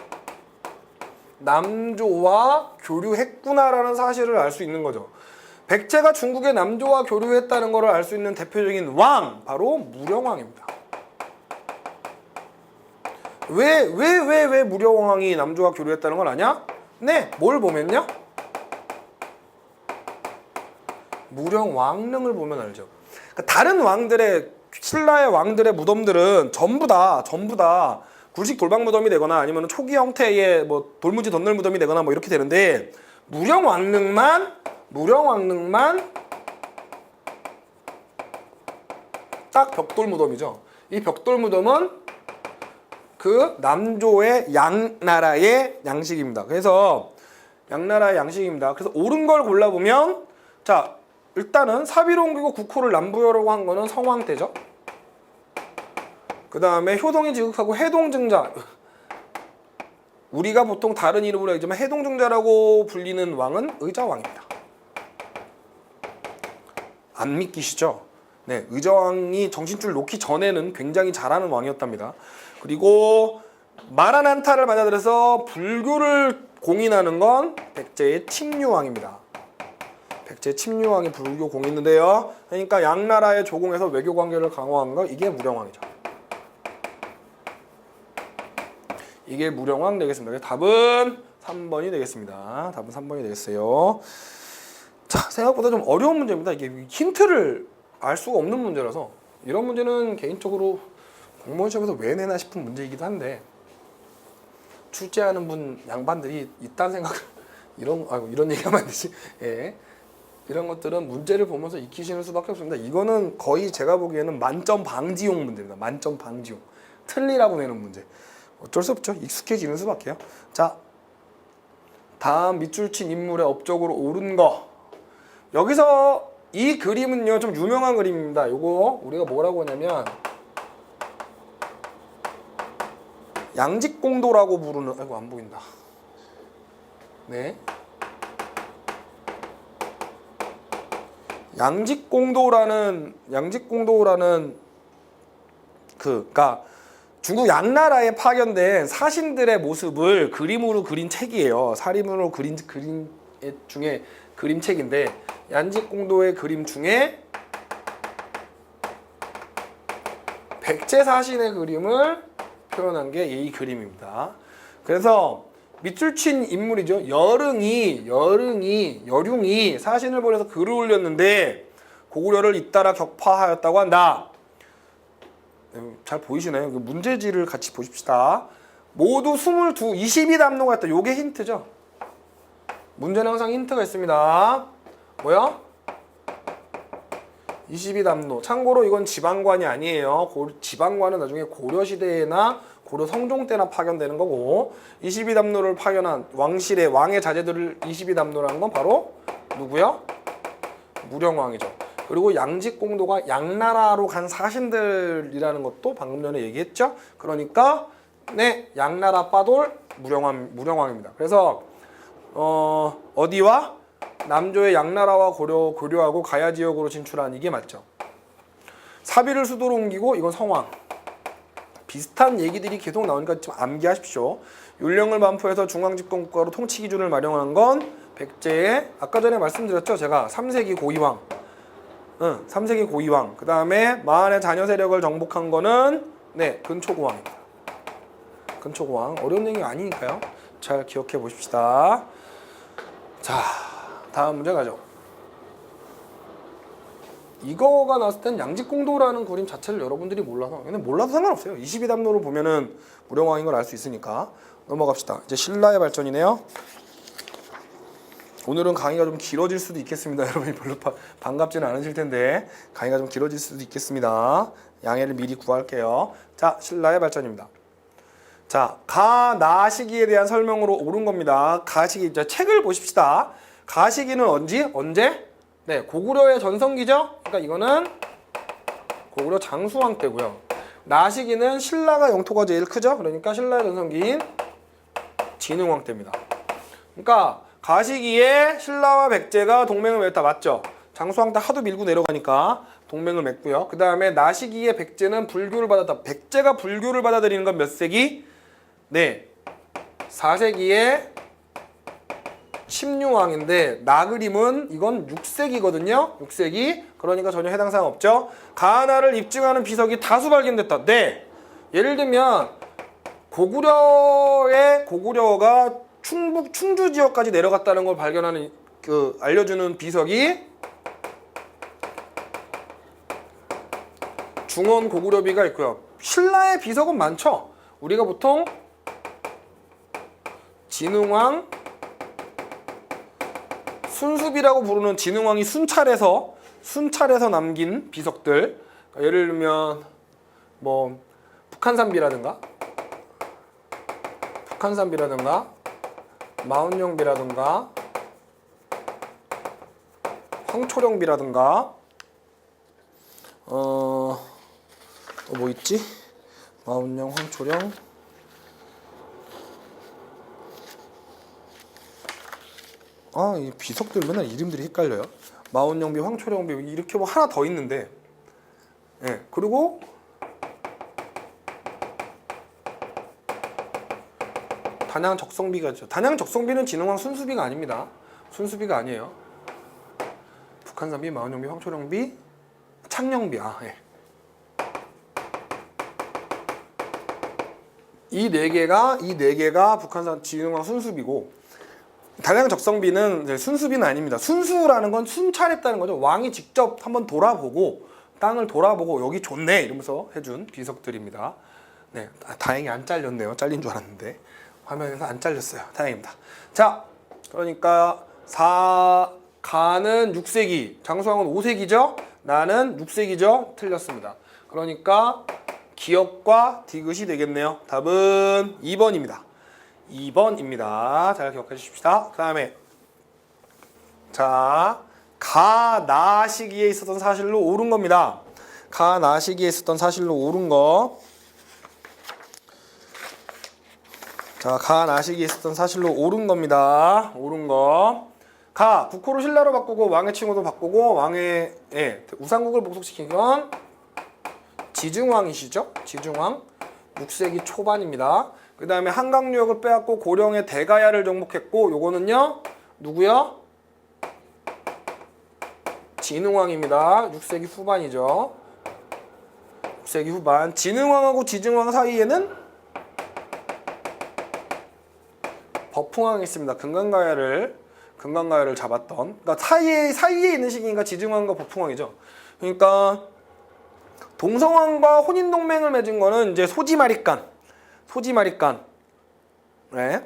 남조와 교류했구나라는 사실을 알 수 있는 거죠. 백제가 중국의 남조와 교류했다는 것을 알 수 있는 대표적인 왕, 바로 무령왕입니다. 왜 무령왕이 남조와 교류했다는 걸 아냐? 네, 뭘 보면요? 무령왕릉을 보면 알죠. 그러니까 다른 왕들의, 신라의 왕들의 무덤들은 전부 다 굴식 돌박 무덤이 되거나 아니면 초기 형태의 뭐 돌무지 덧늘 무덤이 되거나 뭐 이렇게 되는데 무령왕릉만 딱 벽돌 무덤이죠. 이 벽돌 무덤은 그 남조의 양나라의 양식입니다. 그래서 양나라의 양식입니다. 그래서 옳은 걸 골라보면 자, 일단은 사비로 옮기고 국호를 남부여라고 한 거는 성왕 때죠. 그 다음에 효동이 지극하고 해동증자, 우리가 보통 다른 이름으로 하지만 해동증자라고 불리는 왕은 의자왕입니다. 안 믿기시죠? 네, 의자왕이 정신줄 놓기 전에는 굉장히 잘하는 왕이었답니다. 그리고 마라난타를 맞아들여서 불교를 공인하는 건 백제의 침류왕입니다. 백제 침류왕이 불교 공인인데요. 그러니까 양나라의 조공에서 외교 관계를 강화한 거, 이게 무령왕이죠. 이게 무령왕 되겠습니다. 답은 3번이 되겠습니다. 답은 3번이 되겠어요. 자, 생각보다 좀 어려운 문제입니다. 이게 힌트를 알 수가 없는 문제라서 이런 문제는 개인적으로 공무원 시험에서 왜 내나 싶은 문제이기도 한데 출제하는 분 양반들이 있다는 생각을 이런 얘기하면 안 되지. 예. 이런 것들은 문제를 보면서 익히시는 수밖에 없습니다. 이거는 거의 제가 보기에는 만점 방지용 문제입니다. 만점 방지용. 틀리라고 내는 문제. 어쩔 수 없죠. 익숙해지는 수밖에요. 자, 다음 밑줄 친 인물의 업적으로 옳은 거. 여기서 이 그림은요 좀 유명한 그림입니다. 요거 우리가 뭐라고 하냐면 양직공도라고 부르는, 아이고 안 보인다. 네. 양직공도라는 그러니까 중국 양나라에 파견된 사신들의 모습을 그림으로 그린 책이에요. 사림으로 그린 중에 그림책인데 양직공도의 그림 중에 백제 사신의 그림을 표현한 게 이 그림입니다. 그래서 밑줄 친 인물이죠. 여룡이 사신을 보내서 글을 올렸는데 고구려를 잇따라 격파하였다고 한다. 잘 보이시나요? 문제지를 같이 보십시다. 모두 22담로가 있다. 요게 힌트죠. 문제는 항상 힌트가 있습니다. 뭐야? 22담로. 참고로 이건 지방관이 아니에요. 지방관은 나중에 고려시대나 고려 성종 때나 파견되는 거고 22담로를 파견한 왕의 자제들을 22담로라는 건 바로 누구요? 무령왕이죠. 그리고 양직공도가 양나라로 간 사신들이라는 것도 방금 전에 얘기했죠. 그러니까 네, 양나라 빠돌 무령왕입니다. 그래서 어디와? 남조의 양나라와 고려하고 가야 지역으로 진출한 이게 맞죠. 사비를 수도로 옮기고 이건 성왕. 비슷한 얘기들이 계속 나오니까 좀 암기하십시오. 율령을 반포해서 중앙집권 국가로 통치 기준을 마련한 건 백제의 아까 전에 말씀드렸죠. 제가 3세기 고이왕. 3세기 고이왕. 그 다음에 마한의 자녀 세력을 정복한 거는 네, 근초고왕입니다. 근초고왕. 어려운 얘기가 아니니까요. 잘 기억해 보십시다. 자, 다음 문제 가죠. 이거가 나왔을 땐 양직공도라는 그림 자체를 여러분들이 몰라서, 근데 몰라도 상관없어요. 22담로를 보면은 무령왕인 걸 알 수 있으니까. 넘어갑시다. 이제 신라의 발전이네요. 오늘은 강의가 좀 길어질 수도 있겠습니다. 여러분이 별로 반갑지는 않으실 텐데 강의가 좀 길어질 수도 있겠습니다. 양해를 미리 구할게요. 자, 신라의 발전입니다. 자, 가나시기에 대한 설명으로 옳은 겁니다. 가시기, 자, 책을 보십시다. 가시기는 언제? 네, 고구려의 전성기죠. 그러니까 이거는 고구려 장수왕 때고요. 나시기는 신라가 영토가 제일 크죠. 그러니까 신라의 전성기인 진흥왕 때입니다. 그러니까 가시기에 신라와 백제가 동맹을 맺었다. 맞죠? 장수왕 때 하도 밀고 내려가니까 동맹을 맺고요. 그 다음에 나시기에 백제는 불교를 받았다. 백제가 불교를 받아들이는 건 몇 세기? 네, 4세기에 심유왕인데 나그림은 이건 6세기거든요. 6세기. 그러니까 전혀 해당 사항 없죠. 가나를 입증하는 비석이 다수 발견됐다. 네. 예를 들면 고구려가 충북 충주 지역까지 내려갔다는 걸 발견하는 알려주는 비석이 중원 고구려비가 있고요. 신라의 비석은 많죠. 우리가 보통 진흥왕, 순수비라고 부르는 진흥왕이 순찰해서 남긴 비석들. 그러니까 예를 들면 뭐 북한산비라든가 마운영비라든가 황초령비라든가 또 뭐 있지? 마운영, 황초령, 이 비석들 맨날 이름들이 헷갈려요. 마운영비, 황초령비 이렇게 뭐 하나 더 있는데, 예, 그리고 단양적성비가 있죠. 단양적성비는 진흥왕 순수비가 아닙니다. 순수비가 아니에요. 북한산비, 마운영비, 황초령비, 창령비. 예. 이 네 개가 북한산 진흥왕 순수비고, 단양적성비는 순수비는 아닙니다. 순수라는 건 순찰했다는 거죠. 왕이 직접 한번 땅을 돌아보고 여기 좋네 이러면서 해준 비석들입니다. 네, 다행히 안 잘렸네요. 잘린 줄 알았는데 화면에서 안 잘렸어요. 다행입니다. 자, 그러니까 가는 6세기, 장수왕은 5세기죠. 나는 6세기죠. 틀렸습니다. 그러니까 기역과 디귿이 되겠네요. 답은 2번입니다. 2번입니다. 잘 기억해 주십시다. 그 다음에 자, 가나 시기에 있었던 사실로 옳은 겁니다. 가나 시기에 있었던 사실로 옳은 거. 자, 가나 시기에 있었던 사실로 옳은 겁니다. 옳은 거. 국호를 신라로 바꾸고 왕의 칭호도 바꾸고 왕의 우상국을 복속시킨 건 지증왕이시죠? 지증왕 6세기 초반입니다. 그 다음에 한강유역을 빼앗고 고령의 대가야를 정복했고, 요거는요 누구요? 진흥왕입니다. 6세기 후반이죠. 6세기 후반. 진흥왕하고 지증왕 사이에는 법흥왕이 있습니다. 금강가야를 잡았던. 그러니까 사이에 있는 시기니까 지증왕과 법흥왕이죠. 그러니까 동성왕과 혼인 동맹을 맺은 거는 이제 소지마립간. 네.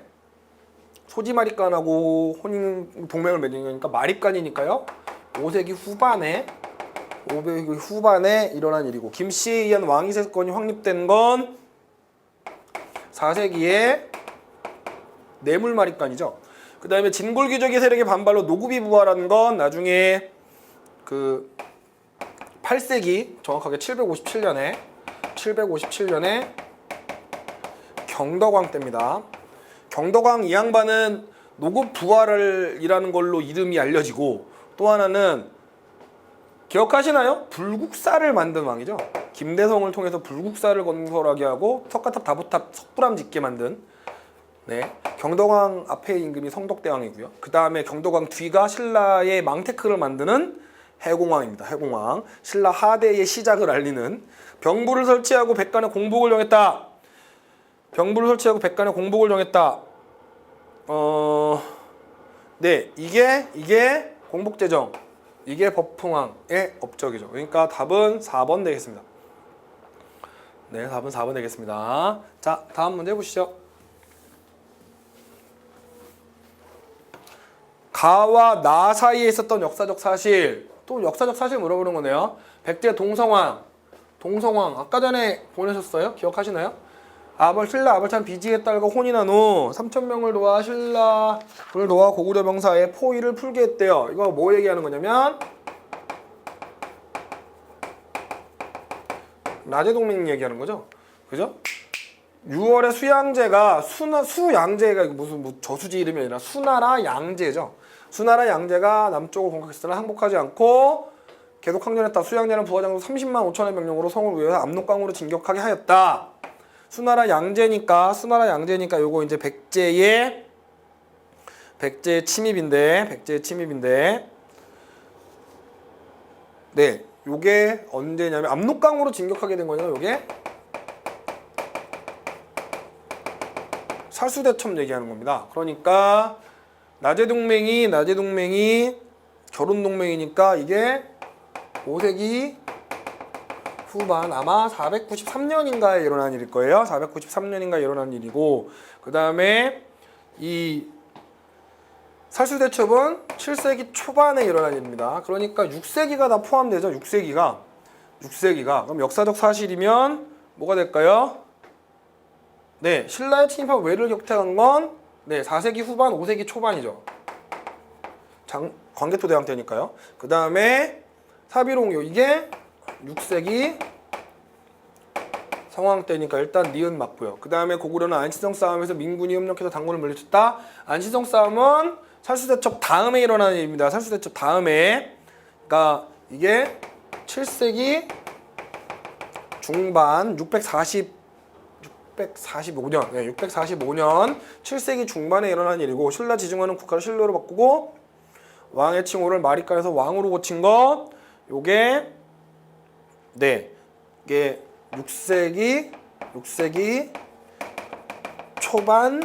소지마립간하고 혼인 동맹을 맺은 거니까 마립간이니까요. 5세기 후반에 일어난 일이고, 김씨에 의한 왕위세권이 확립된 건 4세기에 내물마립간이죠. 그 다음에 진골귀족의 세력의 반발로 노급이 부활한 건 나중에 8세기, 정확하게 757년에 경덕왕 때입니다. 경덕왕 이 양반은 노급 부활이라는 걸로 이름이 알려지고, 또 하나는 기억하시나요? 불국사를 만든 왕이죠. 김대성을 통해서 불국사를 건설하게 하고 석가탑, 다보탑, 석불암 짓게 만든, 네, 경덕왕 앞에 임금이 성덕대왕이고요. 그 다음에 경덕왕 뒤가 신라의 망테크를 만드는 해공왕입니다. 해공왕. 신라 하대의 시작을 알리는. 병부를 설치하고 백간의 공복을 정했다. 네, 이게 공복제정, 이게 법흥왕의 업적이죠. 그러니까 답은 4번 되겠습니다. 네, 답은 4번 되겠습니다. 자, 다음 문제 보시죠. 가와 나 사이에 있었던 역사적 사실, 또 역사적 사실 물어보는 거네요. 백제 동성왕 아까 전에 보내셨어요? 기억하시나요? 신라 아벌찬 비지의 딸과 혼이 난 후 3,000명을 도와 신라를 도와 고구려 병사의 포위를 풀게 했대요. 이거 뭐 얘기하는 거냐면 나제동맹 얘기하는 거죠. 그죠? 6월에 수양제가 무슨 뭐 저수지 이름이 아니라 수나라 양제죠. 수나라 양제가 남쪽을 공격했으나 항복하지 않고 계속 항전했다. 수양제는 부하장수 30만 5천의 병력으로 성을 위해서 압록강으로 진격하게 하였다. 수나라 양제니까 요거 이제 백제의 침입인데 네, 요게 언제냐면 압록강으로 진격하게 된 거냐. 요게 살수대첩 얘기하는 겁니다. 그러니까 나제동맹이 결혼동맹이니까 이게 5세기 후반 아마 493년인가에 일어난 일일 거예요. 493년인가에 일어난 일이고, 그 다음에 이 살수대첩은 7세기 초반에 일어난 일입니다. 그러니까 6세기가 다 포함되죠. 6세기가 그럼 역사적 사실이면 뭐가 될까요? 네, 신라의 침입하고 외를 격퇴한 건 4세기 후반 5세기 초반이죠. 광개토대왕 때니까요. 그 다음에 사비롱요, 이게 6세기 성황 때니까 일단 니은 맞고요. 그 다음에 고구려는 안시성 싸움에서 민군이 협력해서 당군을 물리쳤다. 안시성 싸움은 살수대첩 다음에 일어나는 일입니다. 살수대첩 다음에. 그러니까 이게 7세기 중반 645년 7세기 중반에 일어난 일이고, 신라 지중화는 국가를 신라로 바꾸고 왕의 칭호를 마리간에서 왕으로 고친 거, 요게 이게 6세기 초반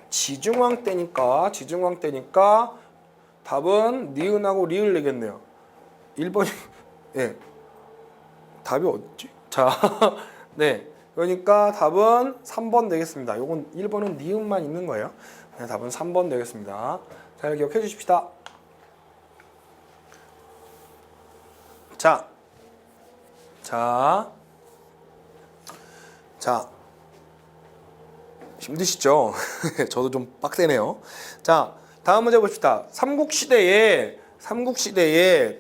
지중왕 때니까 답은 니은하고 리을 내겠네요. 1번이 답이 어딨지? 자, 그러니까 답은 3번 되겠습니다. 요건 1번은 니은만 있는 거예요. 답은 3번 되겠습니다. 잘 기억해 주십시다. 자, 힘드시죠? 저도 좀 빡세네요. 자, 다음 문제 봅시다. 삼국시대의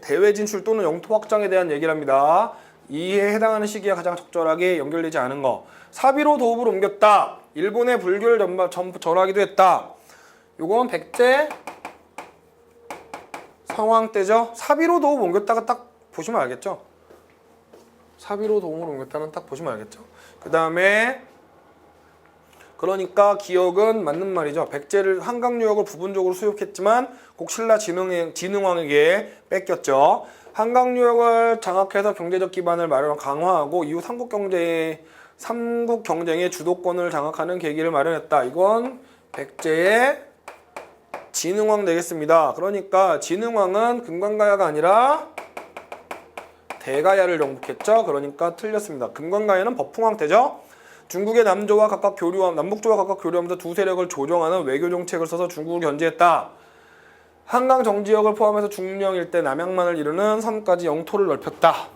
대외 진출 또는 영토 확장에 대한 얘기를 합니다. 이에 해당하는 시기가 가장 적절하게 연결되지 않은 거. 사비로 도읍을 옮겼다. 일본의 불교를 전하기도 했다. 요건 백제 성황 때죠. 사비로 도읍 옮겼다가 딱 보시면 알겠죠. 사비로 도읍을 옮겼다는 딱 보시면 알겠죠. 그 다음에 그러니까 기억은 맞는 말이죠. 백제를 한강 유역을 부분적으로 수용했지만 꼭 신라 진흥왕에게 뺏겼죠. 한강 유역을 장악해서 경제적 기반을 강화하고 이후 삼국 경쟁의 주도권을 장악하는 계기를 마련했다. 이건 백제의 진흥왕 되겠습니다. 그러니까 진흥왕은 금관가야가 아니라 대가야를 정복했죠. 그러니까 틀렸습니다. 금관가야는 법흥왕 때죠. 중국의 남북조와 각각 교류하면서 두 세력을 조정하는 외교 정책을 써서 중국을 견제했다. 한강 정지역을 포함해서 중령 일대 남양만을 이루는 섬까지 영토를 넓혔다.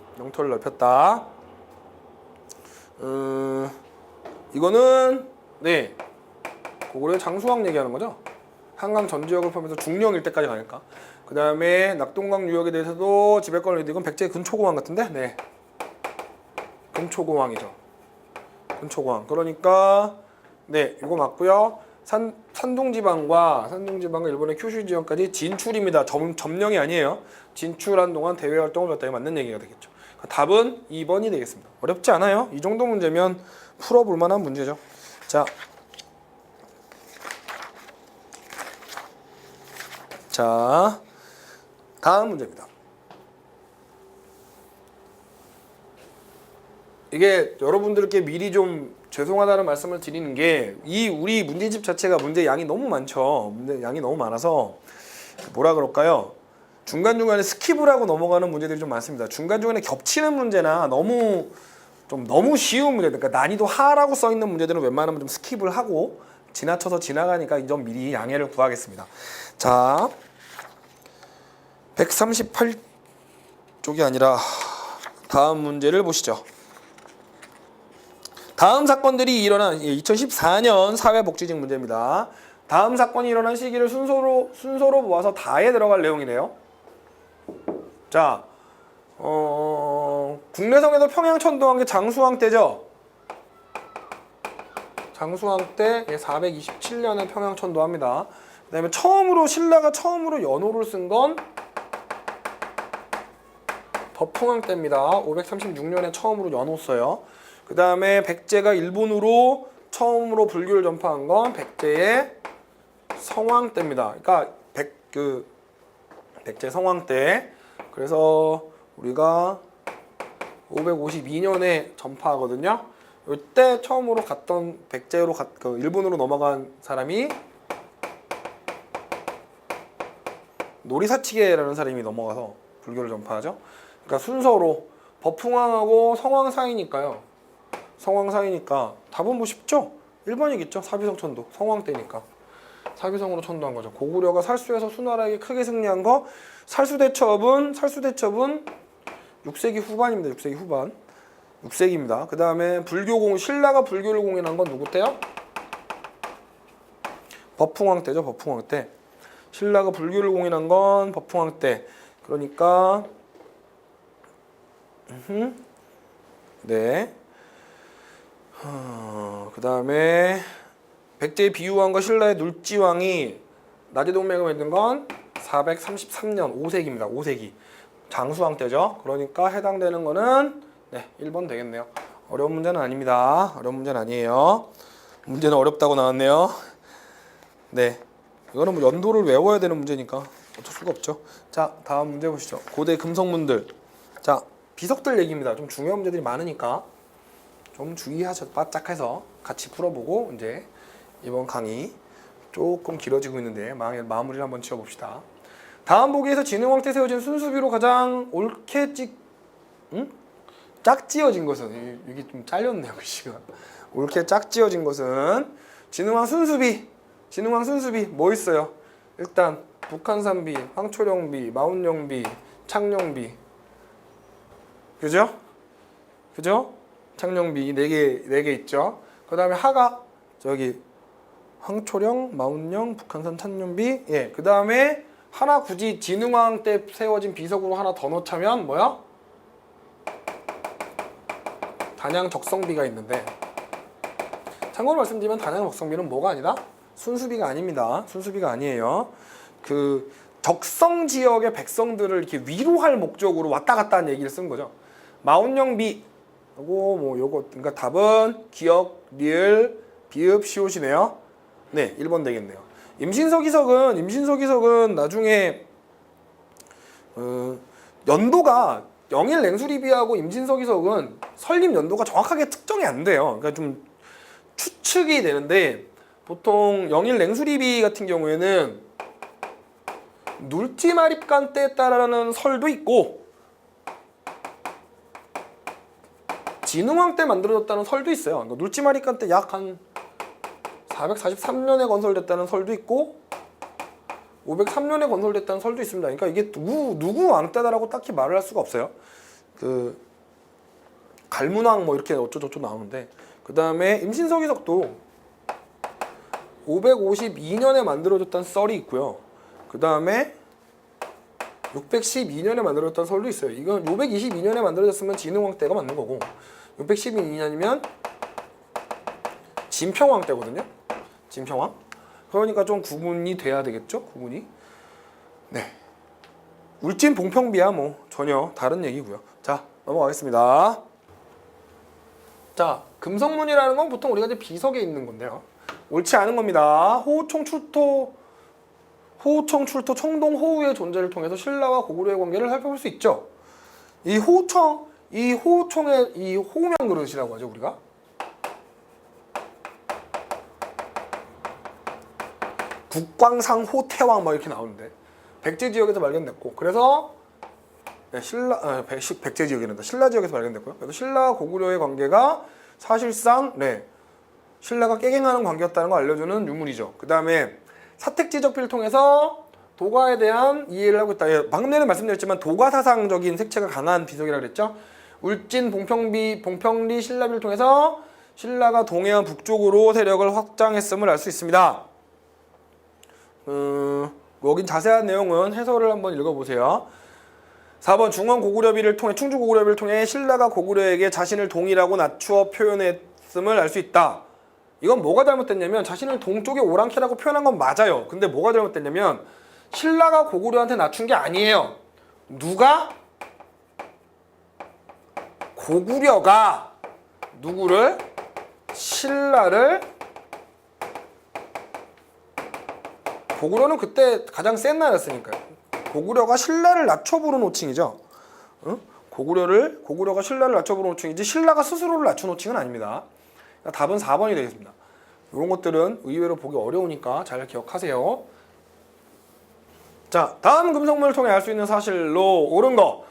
이거는 고구려의 장수왕 얘기하는 거죠. 한강 전 지역을 포함해서 중령 일대까지 가니까. 그 다음에 낙동강 유역에 대해서도 지배권을 이건 백제의 근초고왕 같은데, 근초고왕이죠. 근초고왕. 그러니까 이거 맞고요. 산둥지방과 일본의 큐슈 지역까지 진출입니다. 점령이 아니에요. 진출한 동안 대외 활동을 했다. 맞는 얘기가 되겠죠. 답은 2번이 되겠습니다. 어렵지 않아요. 이 정도 문제면 풀어볼 만한 문제죠. 자, 다음 문제입니다. 이게 여러분들께 미리 좀 죄송하다는 말씀을 드리는 게, 우리 문제집 자체가 문제 양이 너무 많죠. 문제 양이 너무 많아서 뭐라 그럴까요? 중간중간에 스킵을 하고 넘어가는 문제들이 좀 많습니다. 중간중간에 겹치는 문제나 너무 쉬운 문제, 그러니까 난이도 하라고 써 있는 문제들은 웬만하면 좀 스킵을 하고 지나쳐서 지나가니까 이 점 미리 양해를 구하겠습니다. 자, 138쪽이 아니라 다음 문제를 보시죠. 다음 사건들이 일어난 2014년 사회복지직 문제입니다. 다음 사건이 일어난 시기를 순서로 모아서 다에 들어갈 내용이네요. 자, 국내성에서 평양천도항 장수왕 때죠. 장수왕 때 427년에 평양천도합니다. 그다음에 신라가 처음으로 연호를 쓴 건 법흥왕 때입니다. 536년에 처음으로 연호 써요. 그다음에 백제가 일본으로 처음으로 불교를 전파한 건 백제의 성왕 때입니다. 그러니까 백제 성왕 때. 그래서 우리가 552년에 전파하거든요. 이때 처음으로 갔던 백제로 일본으로 넘어간 사람이 노리사치계라는 사람이 넘어가서 불교를 전파하죠. 그러니까 순서로 법흥왕하고 성왕 사이니까요. 성왕 사이니까 답은 뭐 쉽죠? 1번이겠죠. 사비성 천도. 성왕 때니까. 사비성으로 천도한 거죠. 고구려가 살수에서 수나라에게 크게 승리한 거. 살수대첩은 6세기 후반입니다. 6세기 후반. 6세기입니다. 그 다음에 신라가 불교를 공인한 건 누구 때요? 법흥왕 때죠. 법흥왕 때. 신라가 불교를 공인한 건 법흥왕 때. 그러니까 네. 그 다음에 백제의 비유왕과 신라의 눌지왕이 낮의 동맹을 맺은 건 433년 5세기입니다. 5세기 장수왕 때죠. 그러니까 해당되는 거는 네 1번 되겠네요. 어려운 문제는 아닙니다. 어려운 문제는 아니에요. 문제는 어렵다고 나왔네요. 네, 이거는 뭐 연도를 외워야 되는 문제니까 어쩔 수가 없죠. 자, 다음 문제 보시죠. 고대 금성문들. 자, 비석들 얘기입니다. 좀 중요한 문제들이 많으니까 좀 주의하셔 바짝해서 같이 풀어보고 이제 이번 강의 조금 길어지고 있는데 마무리를 한번 지어봅시다. 다음 보기에서 진흥왕 때 세워진 순수비로 가장 옳게 짝지어진 것은 이게 좀 잘렸네요 글씨가. 옳게 짝지어진 것은 진흥왕 순수비. 진흥왕 순수비 뭐 있어요? 일단 북한산비, 황초령비, 마운령비, 창령비. 그죠? 창령비 4개 있죠. 그 다음에 하가 저기 황초령, 마운령, 북한산, 창령비. 예. 그 다음에 하나 굳이 진흥왕 때 세워진 비석으로 하나 더 넣자면 뭐야? 단양 적성비가 있는데 참고로 말씀드리면 단양 적성비는 뭐가 아니라 순수비가 아닙니다. 순수비가 아니에요. 그 적성 지역의 백성들을 이렇게 위로할 목적으로 왔다 갔다 하는 얘기를 쓴 거죠. 마운령비 요거 그러니까 답은 기역, 리을, 비읍, 시옷이네요. 네, 1번 되겠네요. 임신서기석은 나중에 연도가 영일 냉수리비하고 임신서기석은 설립 연도가 정확하게 특정이 안 돼요. 그러니까 좀 추측이 되는데 보통 영일 냉수리비 같은 경우에는 눌지마립간 때에 따르는 설도 있고 진흥왕 때 만들어졌다는 설도 있어요. 그러니까 눌지마립간 때 약 한 443년에 건설됐다는 설도 있고 503년에 건설됐다는 설도 있습니다. 그러니까 이게 누구 왕 때다라고 딱히 말을 할 수가 없어요. 그 갈문왕 뭐 이렇게 어쩌고저쩌고 나오는데 그 다음에 임신서기석도 552년에 만들어졌다는 썰이 있고요. 그 다음에 612년에 만들어졌다는 설도 있어요. 이건 522년에 만들어졌으면 진흥왕 때가 맞는 거고 612년이면 진평왕 때거든요. 진평왕. 그러니까 좀 구분이 돼야 되겠죠? 구분이. 네. 울진 봉평비야 뭐 전혀 다른 얘기고요. 자, 넘어가겠습니다. 자, 금성문이라는 건 보통 우리가 이제 비석에 있는 건데요. 옳지 않은 겁니다. 호우청 출토 청동 호우의 존재를 통해서 신라와 고구려의 관계를 살펴볼 수 있죠. 이 호우청의 이 호우명 그릇이라고 하죠, 우리가. 국광상 호태왕 막 이렇게 나오는데 백제 지역에서 발견됐고 그래서 백제 지역이란다. 신라 지역에서 발견됐고요. 그래서 신라와 고구려의 관계가 사실상 신라가 깨갱하는 관계였다는 걸 알려주는 유물이죠. 그 다음에 사택지적필을 통해서 도가에 대한 이해를 하고 있다. 예, 방금 전에 말씀드렸지만 도가사상적인 색채가 강한 비석이라고 그랬죠. 울진 봉평리 신라비를 통해서 신라가 동해안 북쪽으로 세력을 확장했음을 알 수 있습니다. 여긴 자세한 내용은 해설을 한번 읽어보세요. 4번 중원 고구려비를 통해 충주 고구려비를 통해 신라가 고구려에게 자신을 동이라고 낮추어 표현했음을 알 수 있다. 이건 뭐가 잘못됐냐면 자신을 동쪽의 오랑캐라고 표현한 건 맞아요. 근데 뭐가 잘못됐냐면 신라가 고구려한테 낮춘 게 아니에요. 누가? 고구려가 누구를? 신라를. 고구려는 그때 가장 센 나라였으니까요. 고구려가 신라를 낮춰 부른 호칭이죠. 응? 고구려가 신라를 낮춰 부른 호칭이지 신라가 스스로를 낮춘 호칭은 아닙니다. 그러니까 답은 4번이 되겠습니다. 이런 것들은 의외로 보기 어려우니까 잘 기억하세요. 자, 다음 금성문을 통해 알 수 있는 사실로 옳은 거.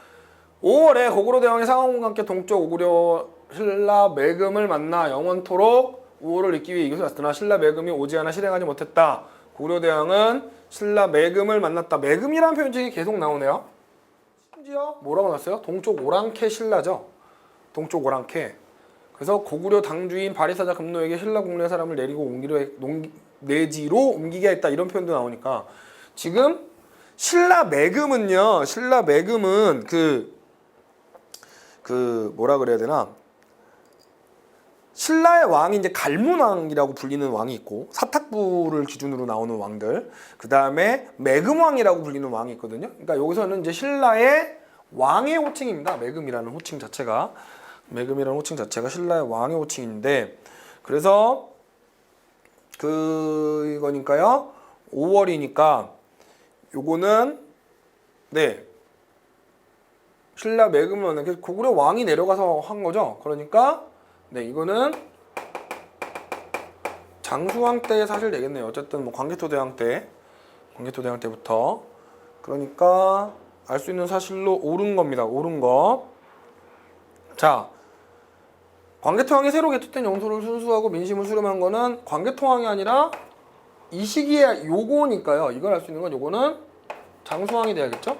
5월에 고구려 대왕이 상하군과 함께 동쪽 고구려 신라 매금을 만나 영원토록 우호를 잇기 위해 이곳에 왔으나 신라 매금이 오지 않아 실행하지 못했다. 고구려 대왕은 신라 매금을 만났다. 매금이라는 표현이 계속 나오네요. 심지어 뭐라고 나왔어요? 동쪽 오랑캐 신라죠. 동쪽 오랑캐. 그래서 고구려 당주인 바리사자 금노에게 신라 국내 사람을 내지로 옮기게 했다. 이런 표현도 나오니까 지금 신라 매금은 뭐라 그래야 되나? 신라의 왕이 이제 갈문왕이라고 불리는 왕이 있고 사탁부를 기준으로 나오는 왕들, 그 다음에 매금왕이라고 불리는 왕이 있거든요. 그러니까 여기서는 이제 신라의 왕의 호칭입니다. 매금이라는 호칭 자체가 신라의 왕의 호칭인데, 그래서 이거니까요. 5월이니까 요거는 신라 매금은 고구려 왕이 내려가서 한 거죠. 그러니까 이거는 장수왕 때의 사실 되겠네요. 어쨌든 뭐 광개토대왕 때부터. 그러니까 알 수 있는 사실로 옳은 겁니다. 옳은 거. 자, 광개토왕이 새로 개토된 영토를 순수하고 민심을 수렴한 거는 광개토왕이 아니라 이 시기에 요거니까요. 이걸 알 수 있는 건 요거는 장수왕이 돼야겠죠?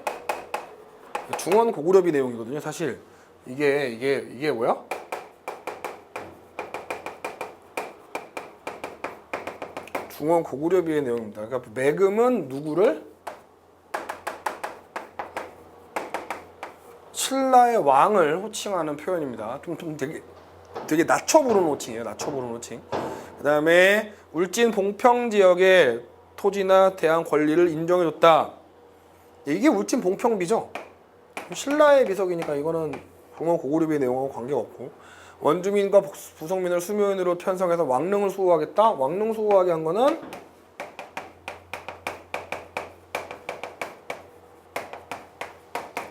중원 고구려비 내용이거든요. 사실 이게 뭐야? 중원 고구려비의 내용입니다. 그러니까 매금은 누구를? 신라의 왕을 호칭하는 표현입니다. 좀 되게 낮춰 부르는 호칭이에요. 낮춰 부르는 호칭. 그다음에 울진 봉평 지역의 토지나 대항 권리를 인정해줬다. 이게 울진 봉평비죠. 신라의 비석이니까 이거는 중원 고구려비의 내용하고 관계가 없고, 원주민과 부성민을 수묘인으로 편성해서 왕릉을 수호하겠다. 왕릉 수호하게 한 거는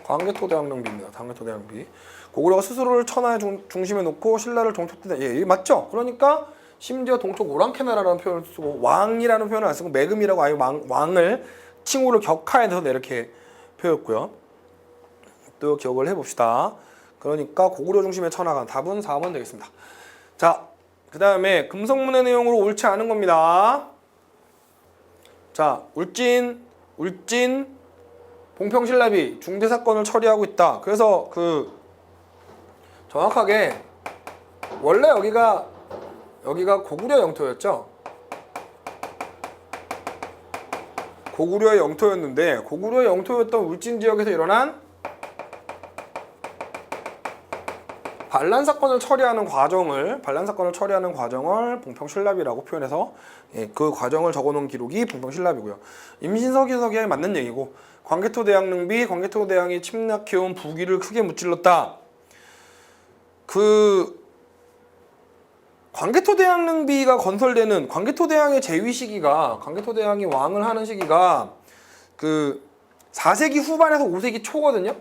광개토대왕릉비입니다. 광개토대왕비. 고구려가 스스로를 천하의 중심에 놓고 신라를 동촉했다. 이게 맞죠? 그러니까 심지어 동쪽 오랑캐 나라라는 표현을 쓰고 왕이라는 표현을 안 쓰고 매금이라고 아예 왕을 칭호를 격하해서 이렇게 표현했고요. 또 기억을 해봅시다. 그러니까 고구려 중심의 천하가 답은 4번 되겠습니다. 자, 그 다음에 금성문의 내용으로 옳지 않은 겁니다. 자, 울진 봉평신라비 중대 사건을 처리하고 있다. 그래서 정확하게 원래 여기가 고구려 영토였죠. 고구려의 영토였는데 고구려의 영토였던 울진 지역에서 일어난 반란 사건을 처리하는 과정을 봉평신라비라고 표현해서 그 과정을 적어놓은 기록이 봉평신라비고요. 임신서기서기에 맞는 얘기고, 광개토대왕릉비, 광개토대왕이 침략해온 부귀를 크게 무찔렀다. 광개토대왕릉비가 건설되는 광개토대왕의 재위 시기가, 광개토대왕이 왕을 하는 시기가 4세기 후반에서 5세기 초거든요.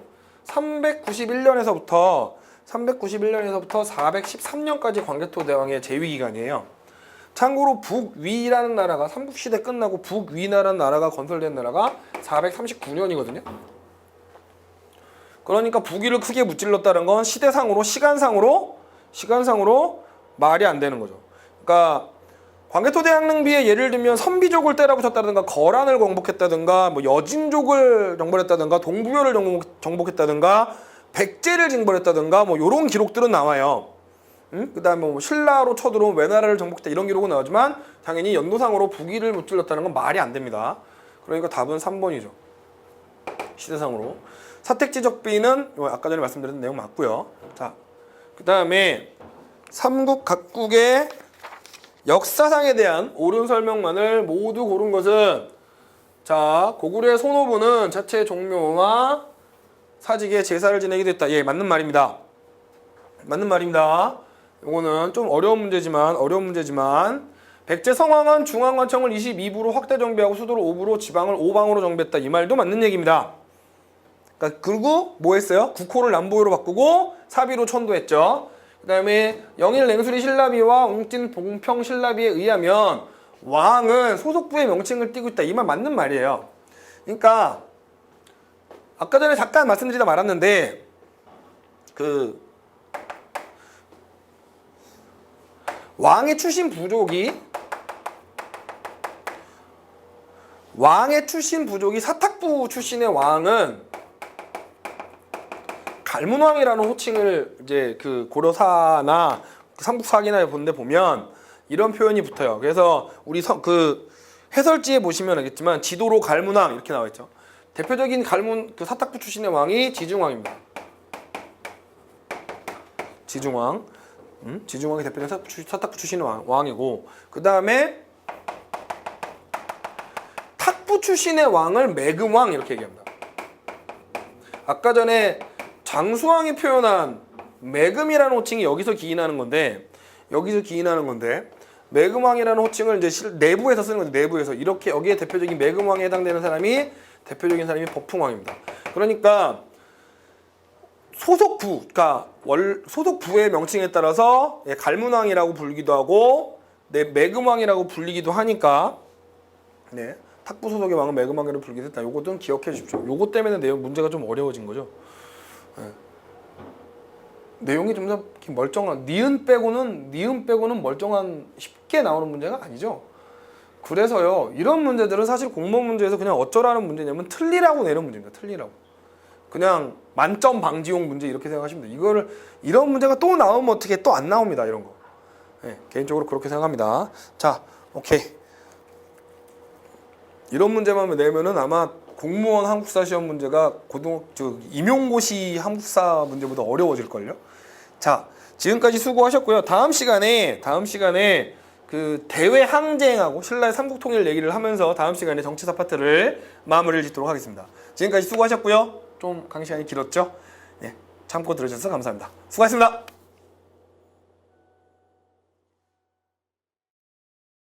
391년에서부터 413년까지 광개토대왕의 재위 기간이에요. 참고로 북위라는 나라가 삼국시대 끝나고 북위라는 나라가 건설된 나라가 439년이거든요. 그러니까 부귀를 크게 무찔렀다는 건 시간상으로 말이 안 되는 거죠. 그러니까 광개토대 항능비에 예를 들면 선비족을 때려붙였다든가 거란을 정복했다든가 뭐 여진족을 정벌했다든가 동부여를 정복했다든가 백제를 징벌했다든가 뭐 이런 기록들은 나와요. 그다음에 뭐 신라로 쳐들어온 외나라를 정복했다 이런 기록은 나오지만 당연히 연도상으로 북위를 무찔렀다는 건 말이 안 됩니다. 그러니까 답은 3번이죠. 시대상으로. 사택지 적비는 아까 전에 말씀드린 내용 맞고요. 자, 그다음에 삼국 각국의 역사상에 대한 옳은 설명만을 모두 고른 것은 자, 고구려의 손오부는 자체 종묘와 사직에 제사를 지내게 됐다. 예, 맞는 말입니다. 맞는 말입니다. 이거는 좀 어려운 문제지만 백제 성왕은 중앙관청을 22부로 확대 정비하고 수도를 5부로 지방을 5방으로 정비했다. 이 말도 맞는 얘기입니다. 그러니까 그리고 뭐 했어요? 국호를 남부로 바꾸고 사비로 천도했죠. 그 다음에 영일 냉수리 신라비와 웅진 봉평 신라비에 의하면 왕은 소속부의 명칭을 띠고 있다. 이 말 맞는 말이에요. 그러니까 아까 전에 잠깐 말씀드리다 말았는데 그 왕의 출신 부족이 사탁부 출신의 왕은 갈문왕이라는 호칭을 이제 그 고려사나 삼국사기나 보는데 보면 이런 표현이 붙어요. 그래서 우리 그 해설지에 보시면 알겠지만 지도로 갈문왕 이렇게 나와 있죠. 대표적인 그 사탁부 출신의 왕이 지중왕입니다. 지중왕. 지중왕이 대표적인 사탁부 출신의 왕이고 그 다음에 탁부 출신의 왕을 매금왕 이렇게 얘기합니다. 아까 전에 장수왕이 표현한 매금이라는 호칭이 여기서 기인하는 건데 매금왕이라는 호칭을 이제 내부에서 쓰는 거죠. 내부에서 이렇게 여기에 대표적인 매금왕에 해당되는 사람이 법풍왕입니다. 그러니까 소속부의 명칭에 따라서 갈문왕이라고 불리기도 하고 매금왕이라고 불리기도 하니까 탁부 소속의 왕은 매금왕이라고 불리기도 했다. 요것은 기억해 주십시오. 요것 때문에 내용 문제가 좀 어려워진 거죠. 내용이 좀 더 멀쩡한 니은 빼고는 멀쩡한 쉽게 나오는 문제가 아니죠. 그래서요 이런 문제들은 사실 공무원 문제에서 그냥 어쩌라는 문제냐면 틀리라고 내는 문제입니다. 틀리라고. 그냥 만점 방지용 문제 이렇게 생각하시면 돼요. 이런 문제가 또 나오면 어떻게 또 안 나옵니다. 이런 거. 개인적으로 그렇게 생각합니다. 자, 오케이. 이런 문제만 내면은 아마 공무원 한국사 시험 문제가 임용고시 한국사 문제보다 어려워질걸요. 자, 지금까지 수고하셨고요. 다음 시간에 그 대외 항쟁하고 신라의 삼국통일 얘기를 하면서 다음 시간에 정치사 파트를 마무리를 짓도록 하겠습니다. 지금까지 수고하셨고요. 좀 강의 시간이 길었죠? 참고 들으셔서 감사합니다. 수고하셨습니다.